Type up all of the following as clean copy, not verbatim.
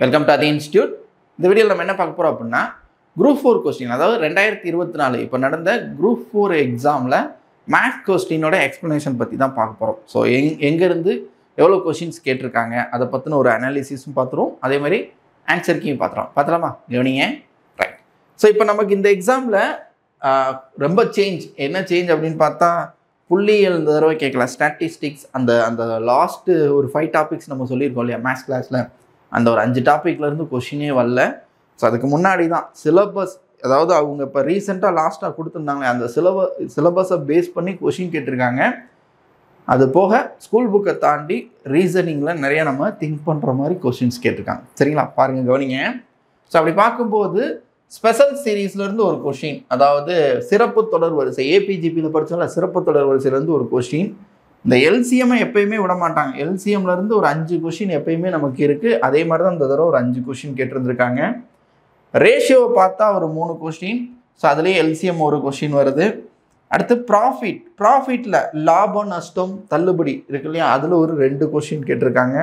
Welcome to the institute. இந்த வீடியோவில் நம்ம என்ன பார்க்க போகிறோம் அப்படின்னா குரூப் 4 கொஸ்டின், அதாவது 2024 இப்போ நடந்த குரூப் 4 எக்ஸாமில் மேத்ஸ் கொஸ்டினோட எக்ஸ்ப்ளனேஷன் பற்றி தான் பார்க்க போகிறோம். ஸோ எங்கேருந்து எவ்வளோ கொஸ்டின்ஸ் கேட்டிருக்காங்க அதை பற்றின ஒரு அனாலிசிஸும் பார்த்துருவோம், அதே மாதிரி ஆன்சர் கீயும் பார்த்துலாமா கவனிங்க. ரைட். ஸோ இப்போ நமக்கு இந்த எக்ஸாமில் ரொம்ப என்ன சேஞ்ச் அப்படின்னு பார்த்தா புள்ளியியல் இந்த தடவை கேட்கலாம், ஸ்டாட்டிஸ்டிக்ஸ் அந்த அந்த லாஸ்ட்டு ஒரு 5 டாபிக்ஸ் நம்ம சொல்லியிருக்கோம் இல்லையா மேத்ஸ் கிளாஸில், அந்த ஒரு 5 டாப்பிக்லேருந்து கொஷினே வரல. ஸோ அதுக்கு முன்னாடி தான் சிலபஸ், அதாவது அவங்க இப்போ ரீசெண்டாக லாஸ்ட்டாக கொடுத்துருந்தாங்களே அந்த சிலபஸை பேஸ் பண்ணி கொஷின் கேட்டிருக்காங்க. அது போக ஸ்கூல் புக்கை தாண்டி ரீசனிங்கில் நிறைய நம்ம திங்க் பண்ணுற மாதிரி கொஷின்ஸ் கேட்டிருக்காங்க. சரிங்களா, பாருங்கள் கவனிங்க. ஸோ அப்படி பார்க்கும்போது ஸ்பெஷல் சீரீஸ்லேருந்து ஒரு கொஷின், அதாவது சிறப்பு தொடர் வரிசை, ஏபிஜிபியில் படித்தால சிறப்பு தொடர் வரிசையிலேருந்து ஒரு கொஷின். இந்த எல்சிஎம்மை எப்பயுமே விட மாட்டாங்க, எல்சிஎம்லேருந்து ஒரு 5 கொஷின் எப்பயுமே நமக்கு இருக்குது. அதே மாதிரி தான் இந்த தடவை ஒரு 5 கொஷின் கேட்டிருந்துருக்காங்க. ரேஷியோவை பார்த்தா ஒரு 3 கொஷின், ஸோ அதுலேயே எல்சிஎம் ஒரு கொஷின் வருது. அடுத்து ப்ராஃபிட்டில் லாபம் நஷ்டம் தள்ளுபடி இருக்கு இல்லையா, அதில் ஒரு 2 கொஷின் கேட்டிருக்காங்க.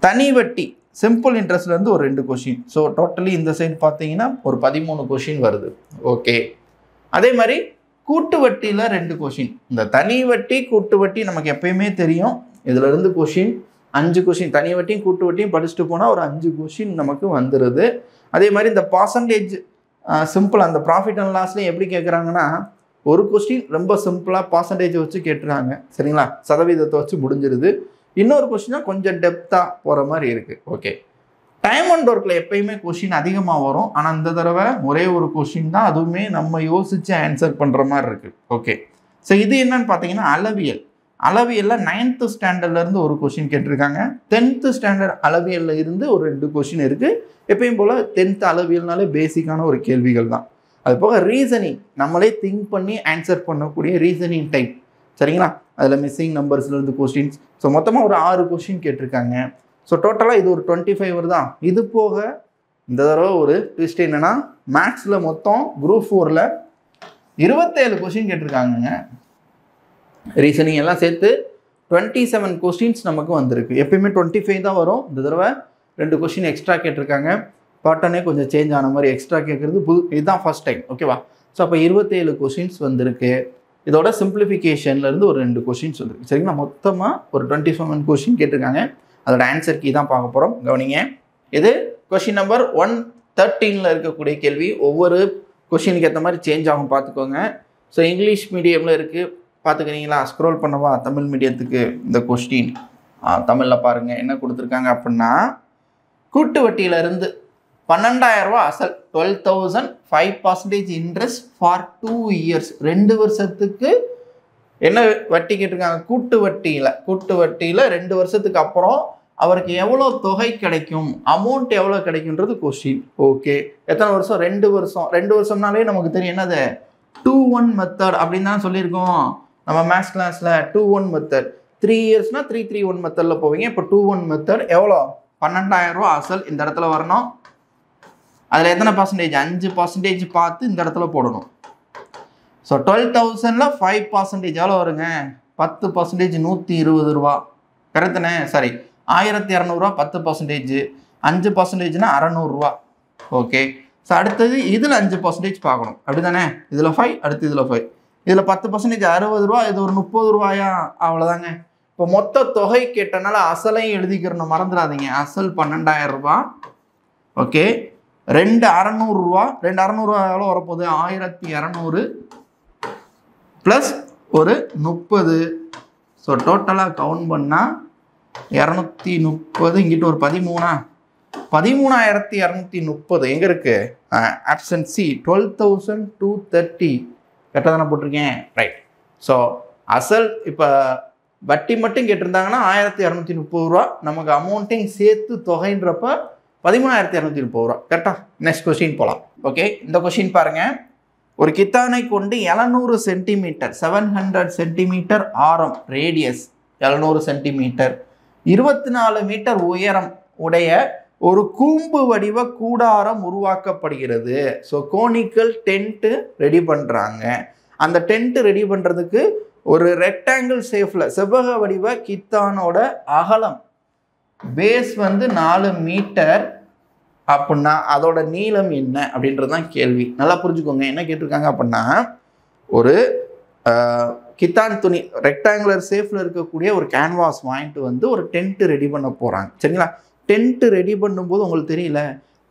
தனி வட்டி சிம்பிள் இன்ட்ரெஸ்ட்லேருந்து ஒரு 2 கொஷின். ஸோ டோட்டலி இந்த சைடு பார்த்தீங்கன்னா ஒரு 13 கொஷின் வருது. ஓகே, அதே மாதிரி கூட்டு வட்டியில் 2 கொஷின். இந்த தனி வட்டி கூட்டு வட்டி நமக்கு எப்பயுமே தெரியும், இதிலிருந்து கொஷின் 5 கொஷின், தனி வட்டியும் கூட்டு வட்டியும் படிச்சுட்டு போனால் ஒரு 5 கொஷின் நமக்கு வந்துடுது. அதே மாதிரி இந்த பர்சன்டேஜ் சிம்பிள், அந்த ப்ராஃபிட் அண்ட் லாஸ்லேயும் எப்படி கேட்குறாங்கன்னா ஒரு கொஸ்டின் ரொம்ப சிம்பிளாக பர்சன்டேஜை வச்சு கேட்டுறாங்க. சரிங்களா, சதவீதத்தை வச்சு முடிஞ்சிருது. இன்னொரு கொஸ்டினாக கொஞ்சம் டெப்த்தாக போகிற மாதிரி இருக்குது. ஓகே, டைம் அண்ட் ஒர்க்கில் எப்பயுமே கொஷின் அதிகமாக வரும், ஆனால் இந்த தடவை ஒரே ஒரு கொஷின் தான், அதுவுமே நம்ம யோசித்து ஆன்சர் பண்ணுற மாதிரி இருக்குது. ஓகே, ஸோ இது என்னன்னு பார்த்தீங்கன்னா அளவியலில் 9th ஸ்டாண்டர்ட்லேருந்து ஒரு கொஷின் கேட்டிருக்காங்க. 10th ஸ்டாண்டர்ட் அளவியலில் இருந்து ஒரு 2 கொஷின் இருக்குது. எப்பயும் போல் 10th அளவியல்னாலே பேசிக்கான ஒரு கேள்விகள் தான். அது போக ரீசனிங், நம்மளே திங்க் பண்ணி ஆன்சர் பண்ணக்கூடிய ரீசனிங் டைப். சரிங்களா, அதில் மிஸ்ஸிங் நம்பர்ஸ்லேருந்து கொஸ்டின்ஸ். ஸோ மொத்தமாக ஒரு 6 கொஷின் கேட்டிருக்காங்க. ஸோ டோட்டலாக இது ஒரு 25 வருதான். இது போக இந்த தடவை ஒரு ட்விஸ்ட் என்னென்னா மேத்ஸில் மொத்தம் குரூப் 4ல் 27 கொஷின் கேட்டிருக்காங்கங்க. ரீசனிங் எல்லாம் சேர்த்து 27 கொஸ்டின்ஸ் நமக்கு வந்திருக்கு. எப்பயுமே 25 தான் வரும், இந்த தடவை 2 கொஷின் எக்ஸ்ட்ரா கேட்டிருக்காங்க. பேட்டர்னே கொஞ்சம் சேஞ்ச் ஆன மாதிரி எக்ஸ்ட்ரா கேட்குறது இதுதான் ஃபர்ஸ்ட் டைம். ஓகேவா, ஸோ அப்போ 27 கொஷின்ஸ் வந்திருக்கு. இதோட சிம்பிளிஃபிகேஷன்லேருந்து ஒரு 2 கொஷின்ஸ் வந்துருக்கு. சரிங்களா, மொத்தமாக ஒரு 27 கொஷின் கேட்டிருக்காங்க. அதோட ஆன்சர் கீ தான் பார்க்க போகிறோம். கவனிங்க, இது கொஷின் நம்பர் 113 இருக்கக்கூடிய கேள்வி. ஒவ்வொரு கொஷினுக்கு ஏற்ற மாதிரி சேஞ்ச் ஆகும், பார்த்துக்கோங்க. ஸோ இங்கிலீஷ் மீடியமில் இருக்குது, பார்த்துக்கிறீங்களா? ஸ்க்ரோல் பண்ணவா தமிழ் மீடியத்துக்கு இந்த கொஸ்டின் தமிழில் பாருங்கள் என்ன கொடுத்துருக்காங்க அப்படின்னா, கூட்டு வட்டியிலிருந்து 12,000 ரூபா அசல், 12,000 5% இன்ட்ரெஸ்ட் ஃபார் 2 இயர்ஸ், 2 வருஷத்துக்கு என்ன வட்டி கேட்டிருக்காங்க? கூட்டு வட்டியில் 2 வருஷத்துக்கு அப்புறம் அவருக்கு எவ்வளோ தொகை கிடைக்கும், அமௌண்ட் எவ்வளோ கிடைக்குன்றது கொஸ்டின். ஓகே, எத்தனை வருஷம்? 2 வருஷம். 2 வருஷம்னாலே நமக்கு தெரியும் என்னது, 2-1 மெத்தட் அப்படின்னு தான் சொல்லியிருக்கோம் நம்ம மேத்ஸ் கிளாஸில். 2-1 மெத்தட். 3 இயர்ஸ்னா 3-3-1 மெத்தடில் போவீங்க. இப்போ 2-1 மெத்தட் எவ்வளோ? 12,000 ரூபா அசல் இந்த இடத்துல வரணும். அதில் எத்தனை பர்சன்டேஜ்? 5% பார்த்து இந்த இடத்துல போடணும். ஸோ 12,000ல் 5% எவ்வளோ வருங்க? 10% 120 ரூபா. கரெக்டுண்ணே? சரி, 1,200 ரூபா 10%, 5%னா 600 ரூபா. ஓகே, ஸோ அடுத்தது இதில் 5% பார்க்கணும், அப்படி தானே? இதில் 5, அடுத்து இதில் 5, இதில் 10% 60 ரூபா, இது ஒரு 30 ரூபாயா? அவ்வளோதாங்க. இப்போ மொத்த தொகை கேட்டனால அசலையும் எழுதிக்கிறணும், மறந்துடாதீங்க. அசல் 12,000 ரூபா. ஓகே, 2,600 ரூபா. 2,600 ரூபா எவ்வளோ வரப்போகுது? 1,200 ப்ளஸ் ஒரு 30. ஸோ டோட்டலாக கவுண்ட் பண்ணால் 230, இங்கிட்ட ஒரு 13,230 எங்கே இருக்குது? Option C 12,230. கரெக்டாக தானே போட்டிருக்கேன்? ரைட். ஸோ அசல் இப்போ வட்டி மட்டும் கேட்டிருந்தாங்கன்னா 1,230 ரூபா, நமக்கு அமௌண்ட்டையும் சேர்த்து தொகைன்றப்ப 13,230 ரூபா. கரெக்டா? நெக்ஸ்ட் கொஸ்டின் போகலாம். ஓகே, இந்த கொஸ்டின் பாருங்கள். ஒரு கித்தானை கொண்டு 700 சென்டிமீட்டர் 700 சென்டிமீட்டர் ஆரம், ரேடியஸ் 700 சென்டிமீட்டர், 24 மீட்டர் உயரம் உடைய ஒரு கூம்பு வடிவ கூடாரம் உருவாக்கப்படுகிறது. ஸோ கோனிக்கல் டென்ட்டு ரெடி பண்ணுறாங்க. அந்த டென்ட்டு ரெடி பண்ணுறதுக்கு ஒரு ரெக்டாங்கிள் ஷேப்பில் செவ்வக வடிவ கித்தானோட அகலம் பேஸ் வந்து 4 மீட்டர் அப்படின்னா அதோட நீளம் என்ன அப்படின்றது தான் கேள்வி. நல்லா புரிஞ்சுக்கோங்க. என்ன கேட்டிருக்காங்க அப்படின்னா, ஒரு கித்தான் துணி ரெக்டாங்குலர் ஷேப்பில் இருக்கக்கூடிய ஒரு கேன்வாஸ் வாங்கிட்டு வந்து ஒரு டென்ட் ரெடி பண்ண போகிறாங்க. சரிங்களா? டென்ட் ரெடி பண்ணும்போது உங்களுக்கு தெரியல,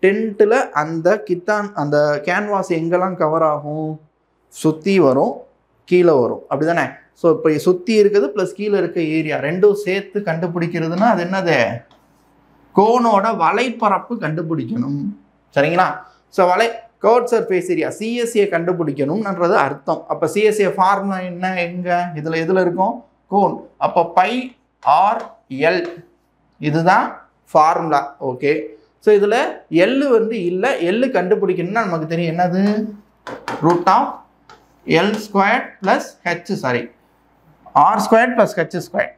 டென்ட்டில் அந்த அந்த கேன்வாஸ் எங்கெல்லாம் கவர் ஆகும்? சுற்றி வரும், கீழே வரும், அப்படி தானே? ஸோ இப்போ சுற்றி இருக்குது ப்ளஸ் கீழே இருக்க ஏரியா ரெண்டும் சேர்த்து கண்டுபிடிக்கிறதுனா அது என்னது? கோனோட வலைப்பரப்பு கண்டுபிடிக்கணும். சரிங்களா? So curve surface area CSA கண்டுபிடிக்கணும்ன்றது அர்த்தம். அப்போ சிஎஸ்ஏ ஃபார்முலா என்ன? எங்கே எதில் இருக்கும்? கோன். அப்போ பை ஆர் எல் இதுதான் ஃபார்முலா. ஓகே. ஸோ இதில் எல் வந்து இல்லை, எல் கண்டுபிடிக்கணும்னா நமக்கு தெரியும் என்னது? Root of l square plus h r square plus h square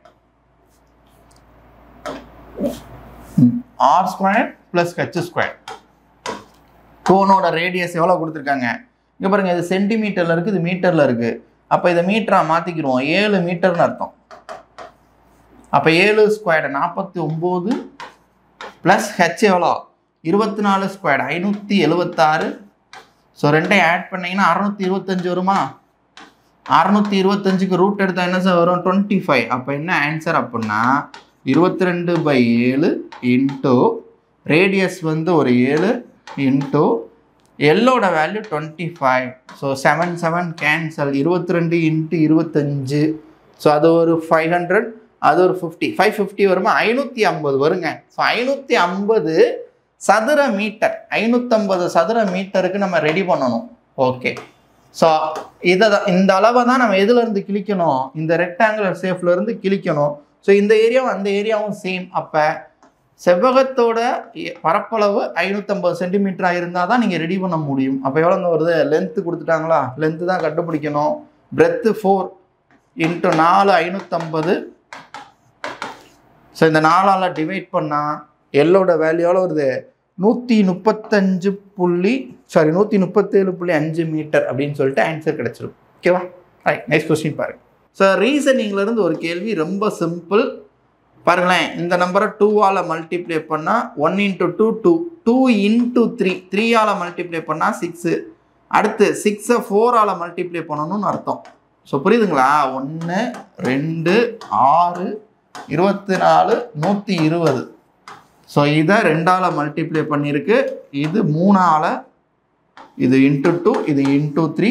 r square plus h square. கோனோட ரேடியஸ் எவ்வளோ கொடுத்துருக்காங்க? இங்கே பாருங்கள், இது சென்டிமீட்டரில் இருக்குது, இது மீட்டரில் இருக்குது. அப்போ இதை மீட்டராக மாற்றிக்கிடுவோம். 7 மீட்டர்னு அர்த்தம். அப்போ 7 ஸ்கொயர்டு 49 ப்ளஸ் ஹெச் எவ்வளோ? 24 ஸ்கொயர்டு 576. ஸோ ரெண்டையும் ஆட் பண்ணிங்கன்னா 625 வருமா? 625க்கு ரூட் எடுத்தால் என்ன சார் வரும்? 25. அப்போ என்ன ஆன்சர் அப்படின்னா 22/7 இன்ட்டு ரேடியஸ் வந்து ஒரு 7 இன்ட்டு எல்லோட value 25. So 7 7 cancel. 22 into 25. So அது ஒரு 500, அது ஒரு 50, 550 வருமா? 550 வருங்க. ஸோ 550 சதுர மீட்டர், 550 சதுர மீட்டருக்கு நம்ம ரெடி பண்ணணும். ஓகே. ஸோ இந்த அளவை தான் நம்ம எதுலேருந்து கிழிக்கணும்? இந்த ரெக்டாங்குலர் ஷேப்லேருந்து கிழிக்கணும். ஸோ இந்த ஏரியாவும் அந்த ஏரியாவும் சேம். அப்போ செவ்வகத்தோட பரப்பளவு 550 சென்டிமீட்டராக இருந்தால் தான் நீங்கள் ரெடி பண்ண முடியும். அப்போ எவ்வளோங்க வருது? லென்த்து கொடுத்துட்டாங்களா? லென்த்து தான் கண்டுபிடிக்கணும். Breadth 4 into 4 550. ஸோ இந்த 4ஆல் டிவைட் பண்ணால் எல்லோட வேல்யூ எவ்வளோ வருது? 137.5 மீட்டர் அப்படின்னு சொல்லிட்டு ஆன்சர் கிடைச்சிடும். ஓகேவா? ரைட். நெக்ஸ்ட் கொஸ்டின் பாருங்க. ஸோ ரீசனிங்லேருந்து ஒரு கேள்வி ரொம்ப சிம்பிள். பாருங்களேன், இந்த நம்பரை 2ஆல் மல்டிப்ளை பண்ணால் 1 × 2 2, 2 × 3, 3ஆல் மல்டிப்ளை பண்ணால் 6. அடுத்து 6ஐ 4ஆல் மல்டிப்ளை பண்ணணும்னு அர்த்தம். ஸோ புரியுதுங்களா? 1 2 6 24 120. ஸோ இதை 2ஆல் மல்டிப்ளை பண்ணியிருக்கு, இது 3ஆல், இது இன்ட்டு 2, இது இன்ட்டு 3.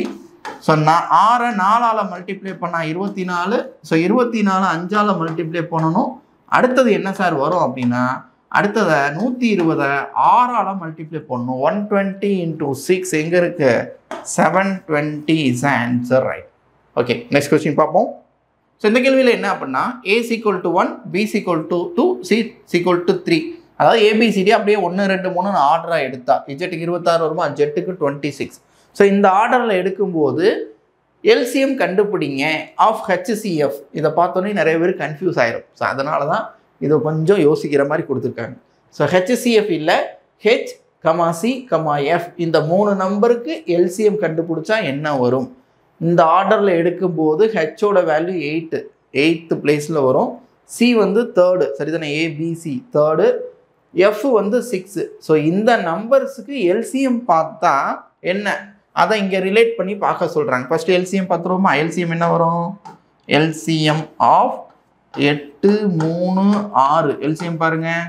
ஸோ 6ஐ 4ஆல் மல்டிப்ளை பண்ணால் 24. ஸோ 24 5ஆல் மல்டிப்ளை பண்ணணும். அடுத்தது என்ன சார் வரும் அப்படின்னா, அடுத்ததை 120 6ஆல் மல்டிப்ளை பண்ணணும். 120 × 6 எங்கே இருக்கு? 720 is answer. Right. Okay. Next question பார்ப்போம். ஸோ இந்த கேள்வியில் என்ன அப்படின்னா, A = 1, B = 2, C = 3. அதாவது ABCD அப்படியே 1 2 3 ஆர்டராக எடுத்தா இஜெட்டுக்கு 26 வருமா, ஜெட்டுக்கு 26. ஸோ இந்த ஆர்டரில் எடுக்கும்போது எல்சிஎம் கண்டுபிடிங்க ஆஃப் HCF. இதை பார்த்தோன்னே நிறைய பேர் கன்ஃபியூஸ் ஆயிரும். ஸோ அதனால தான் இதை கொஞ்சம் யோசிக்கிற மாதிரி கொடுத்துருக்காங்க. ஸோ HCF இல்லை, H, C, F இந்த 3 நம்பருக்கு எல்சிஎம் கண்டுபிடிச்சா என்ன வரும்? இந்த ஆர்டரில் எடுக்கும்போது ஹெச்சோட வேல்யூ 8th பிளேஸில் வரும். C வந்து 3rd, சரிதானே? ABC 3rd, F வந்து 6. ஸோ இந்த நம்பர்ஸுக்கு எல்சிஎம் பார்த்தா என்ன, அதை இங்கே ரிலேட் பண்ணி பார்க்க சொல்கிறாங்க. First LCM பார்த்துருவோமா? எல்சிஎம் என்ன வரும்? LCM of 8 3 6. எல்சிஎம் பாருங்கள்,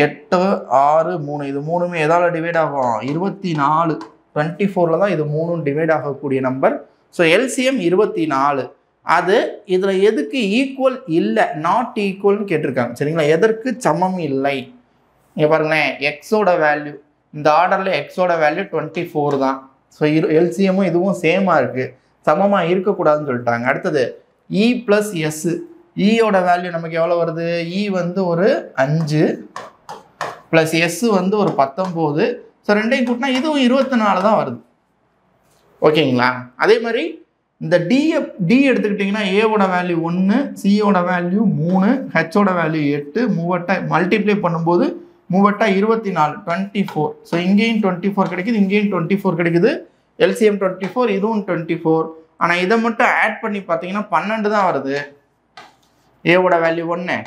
8 6 3. இது 3மே எதால் டிவைட் ஆகும்? 24. 24ல் தான் இது 3 டிவைட் ஆகக்கூடிய நம்பர். So LCM 24. அது இதில் எதுக்கு ஈக்குவல் இல்லை, நாட் ஈக்குவல்னு கேட்டிருக்காங்க. சரிங்களா? எதற்கு சமம் இல்லை? இங்கே பாருங்களேன், எக்ஸோட வேல்யூ இந்த ஆர்டரில் எக்ஸோட வேல்யூ 24 தான். ஸோ எல்சிஎம்மும் இதுவும் சேமாக இருக்குது, சமமாக இருக்கக்கூடாதுன்னு சொல்லிட்டாங்க. அடுத்தது E + S. ஈயோட வேல்யூ நமக்கு எவ்வளோ வருது? E வந்து ஒரு 5 ப்ளஸ் S வந்து ஒரு 19. ஸோ ரெண்டையும் கூட்டினா இதுவும் 24 தான் வருது. ஓகேங்களா? அதே மாதிரி இந்த டி எடுத்துக்கிட்டிங்கன்னா ஏவோட வேல்யூ 1, சியோட வேல்யூ 3, ஹெச்சோட வேல்யூ 8. மூவட்டை மல்டிப்ளை பண்ணும்போது 3 24 24. ஸோ இங்கேயும் 24 கிடைக்குது, இங்கேயும் 24 கிடைக்குது. எல்சிஎம் 24, இதுவும் 24. ஆனால் இதை மட்டும் ஆட் பண்ணி பார்த்தீங்கன்னா 12 தான் வருது. ஏவோட வேல்யூ 1,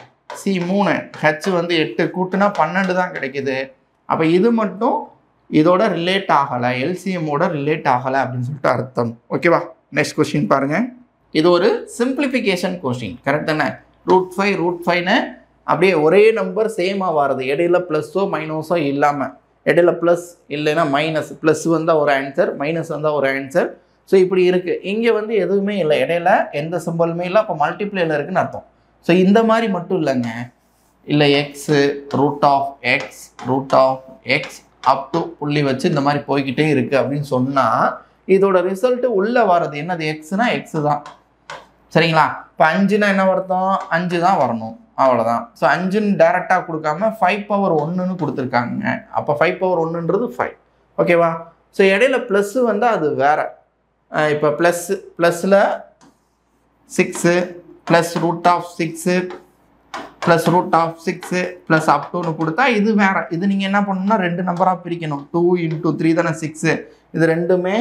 சி 3 ஹெச் வந்து 8 கூட்டுனா 12 தான் கிடைக்குது. அப்போ இது மட்டும் இதோட ரிலேட் ஆகலை, எல்சிஎம்மோட ரிலேட் ஆகலை அப்படின்னு சொல்லிட்டு அர்த்தம். ஓகேவா? நெக்ஸ்ட் கொஸ்டின் பாருங்கள். இது ஒரு சிம்பிளிஃபிகேஷன் கொஸ்டின். கரெக்ட் தானே? √5 √5ன்னு அப்படியே ஒரே நம்பர் சேமாக வருது, இடையில ப்ளஸ்ஸோ மைனஸோ இல்லாமல். இடையில ப்ளஸ் இல்லைன்னா மைனஸ், ப்ளஸ் வந்தால் ஒரு ஆன்சர், மைனஸ் வந்தால் ஒரு ஆன்சர். ஸோ இப்படி இருக்குது. இங்கே வந்து எதுவுமே இல்லை, இடையில எந்த சிம்பிளுமே இல்லை, அப்போ மல்டிப்ளேயில் இருக்குதுன்னு அர்த்தம். ஸோ இந்த மாதிரி மட்டும் இல்லைங்க, இல்லை எக்ஸு √(x) அப் டு புள்ளி வச்சு இந்த மாதிரி போய்கிட்டே இருக்குது அப்படின்னு சொன்னால் இதோட ரிசல்ட்டு உள்ளே வர்றது என்னது? எக்ஸ்னா எக்ஸு தான். சரிங்களா? இப்போ 5னா என்ன அர்த்தம்? 5 தான் வரணும், அவ்வளோதான். ஸோ 5ன்னு டேரெக்டாக கொடுக்காம 5^1ன்னு கொடுத்துருக்காங்க. அப்போ 5^1ன்றது 5. ஓகேவா? ஸோ இடையில ப்ளஸ்ஸு வந்தால் அது வேறு. இப்போ ப்ளஸில் 6 ப்ளஸ் √6 ப்ளஸ் √6 ப்ளஸ் அப் டூன்னு கொடுத்தா இது வேறு. இது நீங்கள் என்ன பண்ணணும்னா 2 நம்பராக பிரிக்கணும். 2 × 3 தானே 6. இது ரெண்டுமே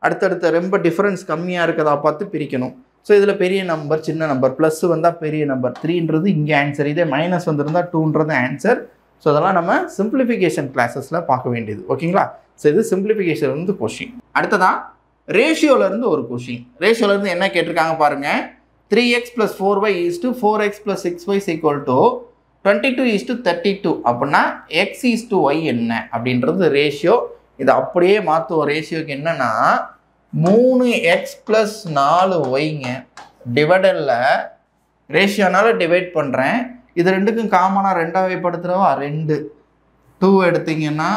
அடுத்தடுத்த ரொம்ப டிஃப்ரென்ஸ் கம்மியாக இருக்கதா பார்த்து பிரிக்கணும். ஸோ இதில் பெரிய நம்பர் சின்ன நம்பர், ப்ளஸ் வந்தால் பெரிய நம்பர், 3ன்றது இங்கே ஆன்சர், இதே மைனஸ் வந்திருந்தால் 2ன்றது ஆன்சர். ஸோ அதெல்லாம் நம்ம சிம்பிளிஃபிகேஷன் கிளாஸஸில் பார்க்க வேண்டியது. ஓகேங்களா? ஸோ இது சிம்பிளிஃபிகேஷன் வந்து கொஷின். அடுத்ததான் ரேஷியோலேருந்து ஒரு கொஷின். ரேஷியோலேருந்து என்ன கேட்டிருக்காங்க பாருங்கள். 3x + 4y = 4x + 6y = 22 = 32 அப்படின்னா x = y என்ன அப்படின்றது ரேஷியோ. இதை அப்படியே மாற்றுவோம். ரேஷியோக்கு என்னன்னா 3x + 4yங்க டிவைடரில் ரேஷியோனால டிவைட் பண்ணுறேன். இது ரெண்டுக்கும் காமனாக 2ஆக வகைப்படுத்துகிறவா 2. 2 எடுத்தீங்கன்னா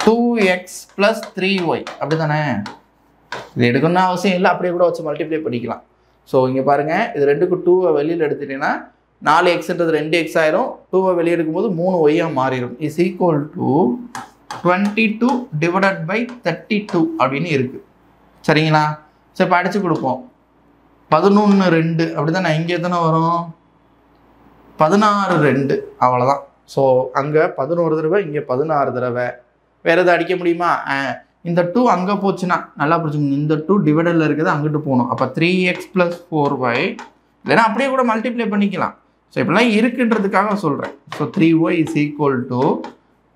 2x + 3y அப்படி தானே? இது எடுக்கணும்னு அவசியம் இல்லை, அப்படியே கூட வச்சு மல்டிப்ளை பண்ணிக்கலாம். ஸோ இங்கே பாருங்கள், இது 2க்கு 2வை வெளியில் எடுத்துட்டீங்கன்னா 4xன்றது 2x ஆயிரும். 2வை வெளியே எடுக்கும்போது 3yஆக மாறிடும். இஸ் ஈக்குவல் டு 22 / 32 அப்படின்னு இருக்குது. சரிங்களா? ஸோ இப்போ அடித்து கொடுப்போம். 11 2 அப்படி தான். நான் இங்கே எத்தனை வரும்? 16 2 அவ்வளோதான். ஸோ அங்கே 11 தடவை, இங்கே 16 தடவை. வேறு எதாவது அடிக்க முடியுமா? இந்த 2 அங்கே போச்சுன்னா நல்லா புரிஞ்சுக்கோங்க, இந்த 2 டிவைடரில் இருக்குது அங்கிட்டு போகணும். அப்போ 3x + 4y இல்லைன்னா அப்படியே கூட மல்டிப்ளை பண்ணிக்கலாம். ஸோ இப்படிலாம் இருக்குன்றதுக்காக சொல்கிறேன். ஸோ 3y =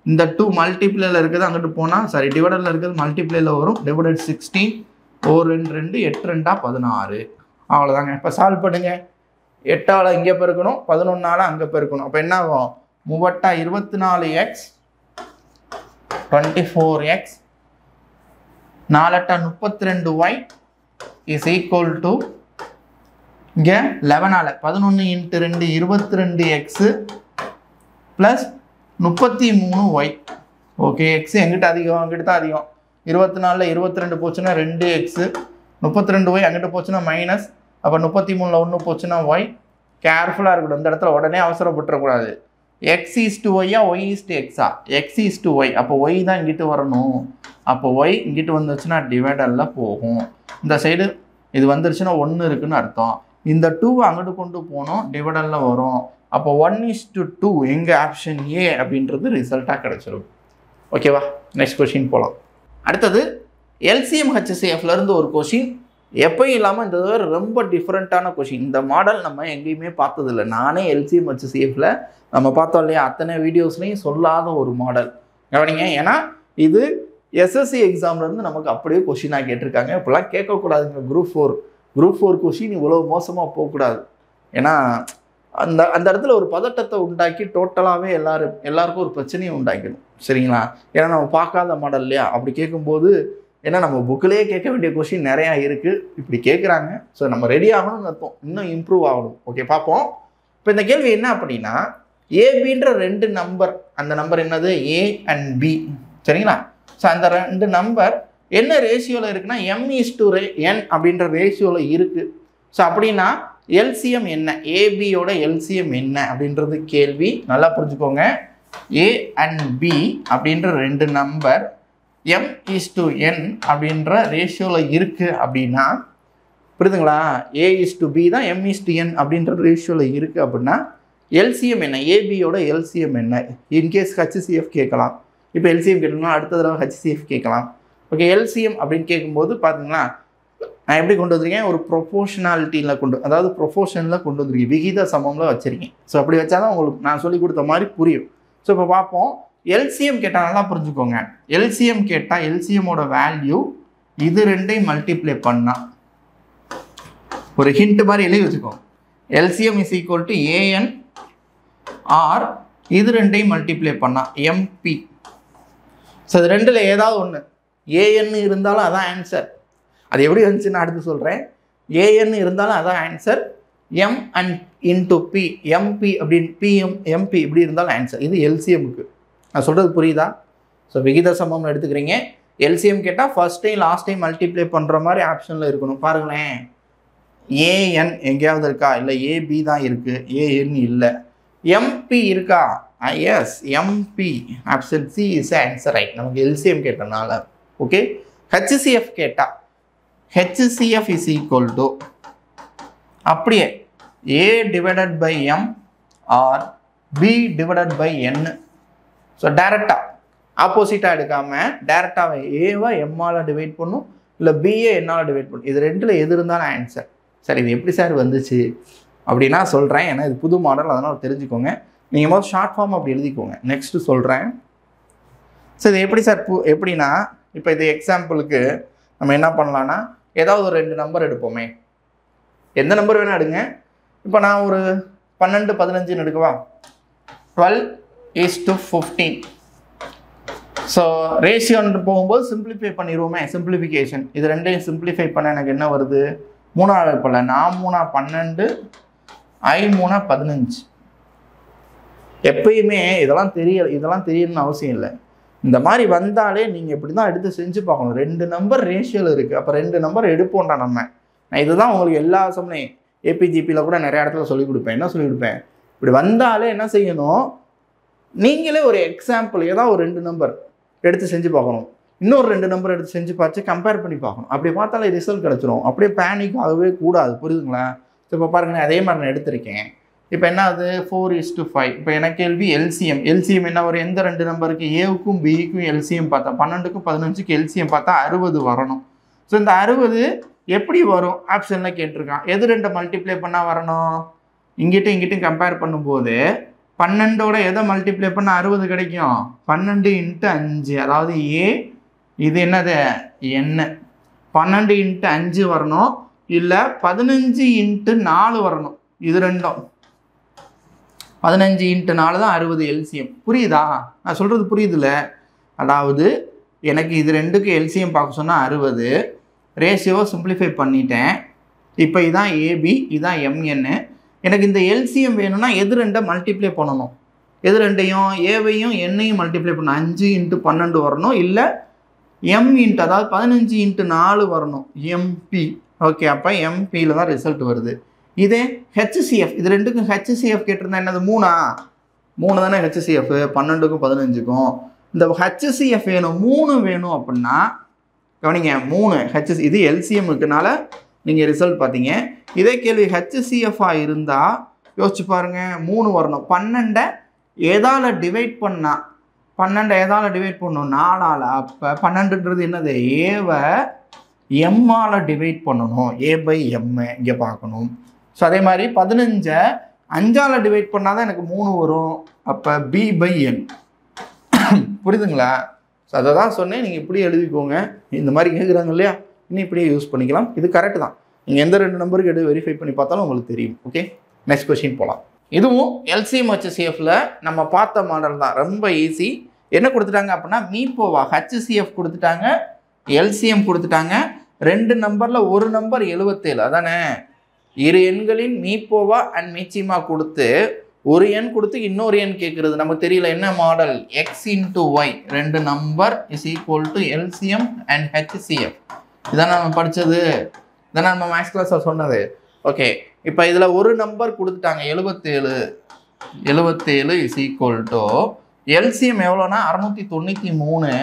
இந்த 2 மல்டிப்ளேயில் இருக்குது அங்கிட்டு போனால், சாரி டிவைடரில் இருக்குது மல்டிப்ளேயில் வரும். டிவைடட் 16 4 2 2 8 2 16 அவ்வளோதாங்க. இப்போ சால்வ் பண்ணுங்கள். 8ஆல் இங்கே பெருக்கணும், 11ஆல் அங்கே பெருக்கணும். அப்போ என்ன ஆகும்? 3 24x 24x 4 32y = இங்கே 11ஆல் 11 × 2 22x + 33y. ஓகே, எக்ஸ் எங்கிட்ட அதிகம், அங்கிட்ட தான் அதிகம். 24ல் 22 போச்சுன்னா 2x, 32y அங்கிட்ட போச்சுன்னா மைனஸ். அப்போ 33ல் 1 போச்சுன்னா y. கேர்ஃபுல்லாக இருக்கணும், இந்த இடத்துல உடனே அவசரப்பட்டுறக்கூடாது. x = y y x x y. அப்போ y தான் இங்கிட்டு வரணும். அப்போ y இங்கிட்டு வந்துச்சுன்னா டிவைடரில் போகும். இந்த சைடு இது வந்துருச்சுன்னா 1 இருக்குன்னு அர்த்தம். இந்த 2 அங்கிட்டு கொண்டு போனோம், டிவைடரில் வரும். அப்போ 1:2 எங்கள் ஆப்ஷன் ஏ அப்படின்றது ரிசல்ட்டாக கிடச்சிரும். ஓகேவா? நெக்ஸ்ட் கொஷின் போகலாம். அடுத்தது எல்சிஎம் ஹெச்சிஎஃப்லேருந்து ஒரு கொஷின். எப்பயும் இல்லாமல் இந்த ரொம்ப டிஃப்ரெண்ட்டான கொஷின். இந்த மாடல் நம்ம எங்கேயுமே பார்த்ததில்லை. நானே எல்சிஎம் ஹெச்சிஎஃப்ல நம்ம பார்த்தோம் இல்லையா, அத்தனை வீடியோஸ்லையும் சொல்லாத ஒரு மாடல். கவனிங்க, ஏன்னா இது எஸ்எஸ்சி எக்ஸாம்லேருந்து நமக்கு அப்படியே கொஷினாக கேட்டிருக்காங்க. இப்போலாம் கேட்கக்கூடாதுங்க. குரூப் ஃபோர் கொஷின் இவ்வளோ மோசமாக போகக்கூடாது. ஏன்னா அந்த இடத்துல ஒரு பதட்டத்தை உண்டாக்கி டோட்டலாகவே எல்லாருக்கும் ஒரு பிரச்சனையை உண்டாக்கணும். சரிங்களா? ஏன்னா நம்ம பார்க்காத மாடல் இல்லையா? அப்படி கேட்கும்போது ஏன்னா நம்ம புக்கிலேயே கேட்க வேண்டிய கொஷின் நிறையா இருக்குது. இப்படி கேட்குறாங்க. ஸோ நம்ம ரெடி ஆகணும்னு அர்த்தம், இன்னும் இம்ப்ரூவ் ஆகணும். ஓகே, பார்ப்போம். இப்போ இந்த கேள்வி என்ன அப்படின்னா, ஏபின்ற 2 நம்பர், அந்த நம்பர் என்னது? A and B. சரிங்களா? ஸோ அந்த 2 நம்பர் என்ன ரேஷியோவில் இருக்குன்னா m:n அப்படின்ற ரேஷியோவில் இருக்குது. ஸோ அப்படின்னா எல்சிஎம் என்ன? ஏபியோட எல்சிஎம் என்ன அப்படின்றது கேள்வி. நல்லா புரிஞ்சுக்கோங்க. A and B அப்படின்ற 2 நம்பர் m:n அப்படின்ற ரேஷியோவில் இருக்குது அப்படின்னா, புரியுதுங்களா? A:B தான் m:n அப்படின்ற ரேஷியோவில் இருக்குது அப்படின்னா எல்சிஎம் என்ன? ஏபியோட எல்சிஎம் என்ன? இன்கேஸ் ஹெச்சிஎஃப் கேட்கலாம். இப்போ எல்சிஎம் கேட்டோம்னா அடுத்த தடவை ஹெச்சிஎஃப் கேட்கலாம். ஓகே, எல்சிஎம் அப்படின்னு கேட்கும்போது பார்த்தீங்கன்னா நான் எப்படி கொண்டு வந்திருக்கேன், ஒரு ப்ரொபோஷனாலிட்டியில் அதாவது ப்ரொபோஷனில் கொண்டு வந்திருக்கேன், விகித சமம்ல வச்சுருக்கேன். ஸோ அப்படி வச்சா தான் உங்களுக்கு நான் சொல்லி கொடுத்த மாதிரி புரியும். ஸோ இப்போ பார்ப்போம். எல்சிஎம் கேட்டால் நல்லா புரிஞ்சுக்கோங்க. எல்சிஎம் கேட்டால் எல்சிஎம்மோட வேல்யூ இது ரெண்டையும் மல்டிப்ளை பண்ணால், ஒரு ஹிண்ட் மாதிரி எழுதி வச்சுக்கோங்க. LCM is equal to AN or இது ரெண்டையும் மல்டிப்ளை பண்ணால் எம்பி. ஸோ இது ரெண்டில் ஏதாவது ஒன்று ஏஎன் இருந்தாலும் அதான் ஆன்சர். அது எப்படி வந்துச்சுன்னு அடுத்து சொல்கிறேன். ஏஎன் இருந்தாலும் அதான் answer. M and into B, MB அப்படின்னு பிஎம் எம்பி இப்படி இருந்தாலும் ஆன்சர். இது எல்சிஎம்க்கு. நான் சொல்கிறது புரியுதா? ஸோ விகித சமம்னு எடுத்துக்கிறீங்க. எல்சிஎம் கேட்டால் first time last time multiply பண்ணுற மாதிரி ஆப்ஷனில் இருக்கணும். பாருங்களேன், ஏஎன் எங்கேயாவது இருக்கா? இல்லை ஏபி தான் இருக்குது, ஏஎன் இல்லை. எம்பி இருக்கா? Yes, MB. Option C is answer right. நமக்கு எல்சிஎம் கேட்டனால. ஓகே, ஹெச்சிசிஎஃப் கேட்டால் ஹெச்சிசிஎஃப் இஸ் ஈக்குவல் டு அப்படியே a divided by m or b divided by n. So டேரெக்டாக ஆப்போசிட்டாக எடுக்காமல் டேரெக்டாக ஏவை எம்மால் டிவைட் பண்ணும், இல்லை பிஏ என்னால் டிவைட் பண்ணும். இது ரெண்டில் எது இருந்தாலும் ஆன்சர். சரி, இது எப்படி சார் வந்துச்சு அப்படின்னா சொல்கிறேன். ஏன்னா இது புது மாடல், அதனால் தெரிஞ்சுக்கோங்க. நீங்கள் முதல் ஷார்ட் ஃபார்ம் அப்படி எழுதிக்கோங்க. நெக்ஸ்ட்டு சொல்கிறேன். ஸோ இது எப்படி சார் எப்படின்னா, இப்போ இது எக்ஸாம்பிளுக்கு நம்ம என்ன பண்ணலான்னா, ஏதாவது ஒரு 2 நம்பர் எடுப்போமே. எந்த நம்பர் வேணால் எடுங்க. இப்போ நான் ஒரு 12, 15 எடுக்கவா? 12:15. ஸோ ரேஷியோன்னு போகும்போது சிம்பிளிஃபை பண்ணிடுவோமே, சிம்பிளிஃபிகேஷன். இது ரெண்டையும் சிம்பிளிஃபை பண்ண எனக்கு என்ன வருது? 3 போல். நான் 3 12, I 3 15. எப்பயுமே இதெல்லாம் தெரியணும்னு அவசியம் இல்லை. இந்த மாதிரி வந்தாலே நீங்கள் இப்படி தான் எடுத்து செஞ்சு பார்க்கணும். 2 நம்பர் ரேஷியோவில் இருக்குது, அப்போ 2 நம்பர் எடுப்போம்டா நம்ம. நான் இதுதான் உங்களுக்கு எல்லா சமயம் ஏபிஜிபியில் கூட நிறைய இடத்துல சொல்லிக் கொடுப்பேன். என்ன சொல்லிக் கொடுப்பேன்? இப்படி வந்தாலே என்ன செய்யணும், நீங்களே ஒரு எக்ஸாம்பிள் ஏதாவது ஒரு 2 நம்பர் எடுத்து செஞ்சு பார்க்கணும். இன்னொரு 2 நம்பர் எடுத்து செஞ்சு பார்த்து கம்பேர் பண்ணி பார்க்கணும். அப்படி பார்த்தாலே ரிசல்ட் கிடச்சிரும். அப்படியே பேனிக் ஆகவே கூடாது. புரியுதுங்களா? இப்போ பாருங்கள், அதே மாதிரி நான் எடுத்திருக்கேன். இப்போ என்ன ஆகுது? 4:5. இப்போ எனக்கு கேள்வி எல்சிஎம் என்ன வரும்? எந்த 2 நம்பருக்கு? ஏவுக்கும் பிக்கும் எல்சிஎம் பார்த்தா 12க்கும் 15க்கு எல்சிஎம் பார்த்தா 60 வரணும். ஸோ இந்த 60 எப்படி வரும் ஆப்ஷனில் கேட்டிருக்கான். எது 2 மல்டிப்ளை பண்ணால் வரணும்? இங்கிட்டும் கம்பேர் பண்ணும்போது 12ஓட எதை மல்டிப்ளை பண்ணால் 60 கிடைக்கும்? 12 × 5. அதாவது ஏ, இது என்னது? என்ன. 12 × 5 வரணும், இல்லை 15 × 4 வரணும். இது ரெண்டும் 15 × 4 தான் 60 எல்சிஎம். புரியுதா? நான் சொல்கிறது புரியுதுல்ல? அதாவது எனக்கு இது ரெண்டுக்கு எல்சிஎம் பார்க்க சொன்னால் 60. ரேஷியோவை சிம்பிளிஃபை பண்ணிட்டேன். இப்போ இதான் ஏபி, இதான் எம்என்னு. எனக்கு இந்த எல்சிஎம் வேணும்னா எது 2 மல்டிப்ளை பண்ணணும்? எது 2ஐயும்? ஏவையும் என்னையும் மல்டிப்ளை பண்ணணும். 5 × 12 வரணும், இல்லை எம் இன்ட்டு அதாவது 15 × 4 வரணும், எம்பி. ஓகே, அப்போ எம்பியில் தான் ரிசல்ட் வருது. இதே ஹெச்சிசிஎஃப், இது ரெண்டுக்கும் ஹெச்சிசிஎஃப் கேட்டிருந்தா என்னது? 3 தானே ஹெச்சிசிஎஃப் 12க்கும் 15க்கும். இந்த ஹெச்சிசிஎஃப் வேணும், 3 வேணும் அப்படின்னா கவனிங்க, 3 ஹெச்சி, இது எல்சிஎம் இருக்கனால நீங்கள் ரிசல்ட் பார்த்தீங்க. இதே கேள்வி ஹெச்சிசிஎஃபாக இருந்தால் யோசிச்சு பாருங்கள், 3 வரணும். 12 எதால் டிவைட் பண்ணால் 12 எதால் டிவைட் பண்ணணும்? 4ஆல். அப்போ 12ன்றது என்னது? ஏவை எம்மால் டிவைட் பண்ணணும். A/M இங்கே பார்க்கணும். ஸோ அதே மாதிரி 15 5ஆல் டிவைட் பண்ணால் தான் எனக்கு 3 வரும். அப்போ B/N. புரியுதுங்களா? ஸோ அதை தான் சொன்னேன். நீங்கள் இப்படி எழுதிக்கோங்க. இந்த மாதிரி கேட்குறாங்க இல்லையா, இன்னும் இப்படியே யூஸ் பண்ணிக்கலாம். இது கரெக்டு தான். நீங்கள் எந்த 2 நம்பருக்கு எடுத்து வெரிஃபை பண்ணி பார்த்தாலும் உங்களுக்கு தெரியும். ஓகே, நெக்ஸ்ட் கொஸ்டின் போகலாம். இதுவும் எல்சிஎம் ஹெச்சிசிஎஃப்ல நம்ம பார்த்த மாடல் தான். ரொம்ப ஈஸி. என்ன கொடுத்துட்டாங்க அப்படின்னா, மீப்போவா ஹெச்சிசிஎஃப் கொடுத்துட்டாங்க, எல்சிஎம் கொடுத்துட்டாங்க. 2 நம்பரில் ஒரு நம்பர் 77. அதானே? இரு எண்களின் மீப்போவா அண்ட் மீச்சிமா கொடுத்து ஒரு எண் கொடுத்து இன்னொரு எண் கேட்குறது நமக்கு தெரியல. என்ன model? X × Y 2 number is equal to LCM and HCF. இதானே நம்ம படித்தது, இதானே நம்ம மேக்ஸ் கிளாஸில் சொன்னது. ஓகே, இப்போ இதில் ஒரு நம்பர் கொடுத்துட்டாங்க 77 இஸ் ஈக்குவல் டு எல்சிஎம் எவ்வளோனா 693,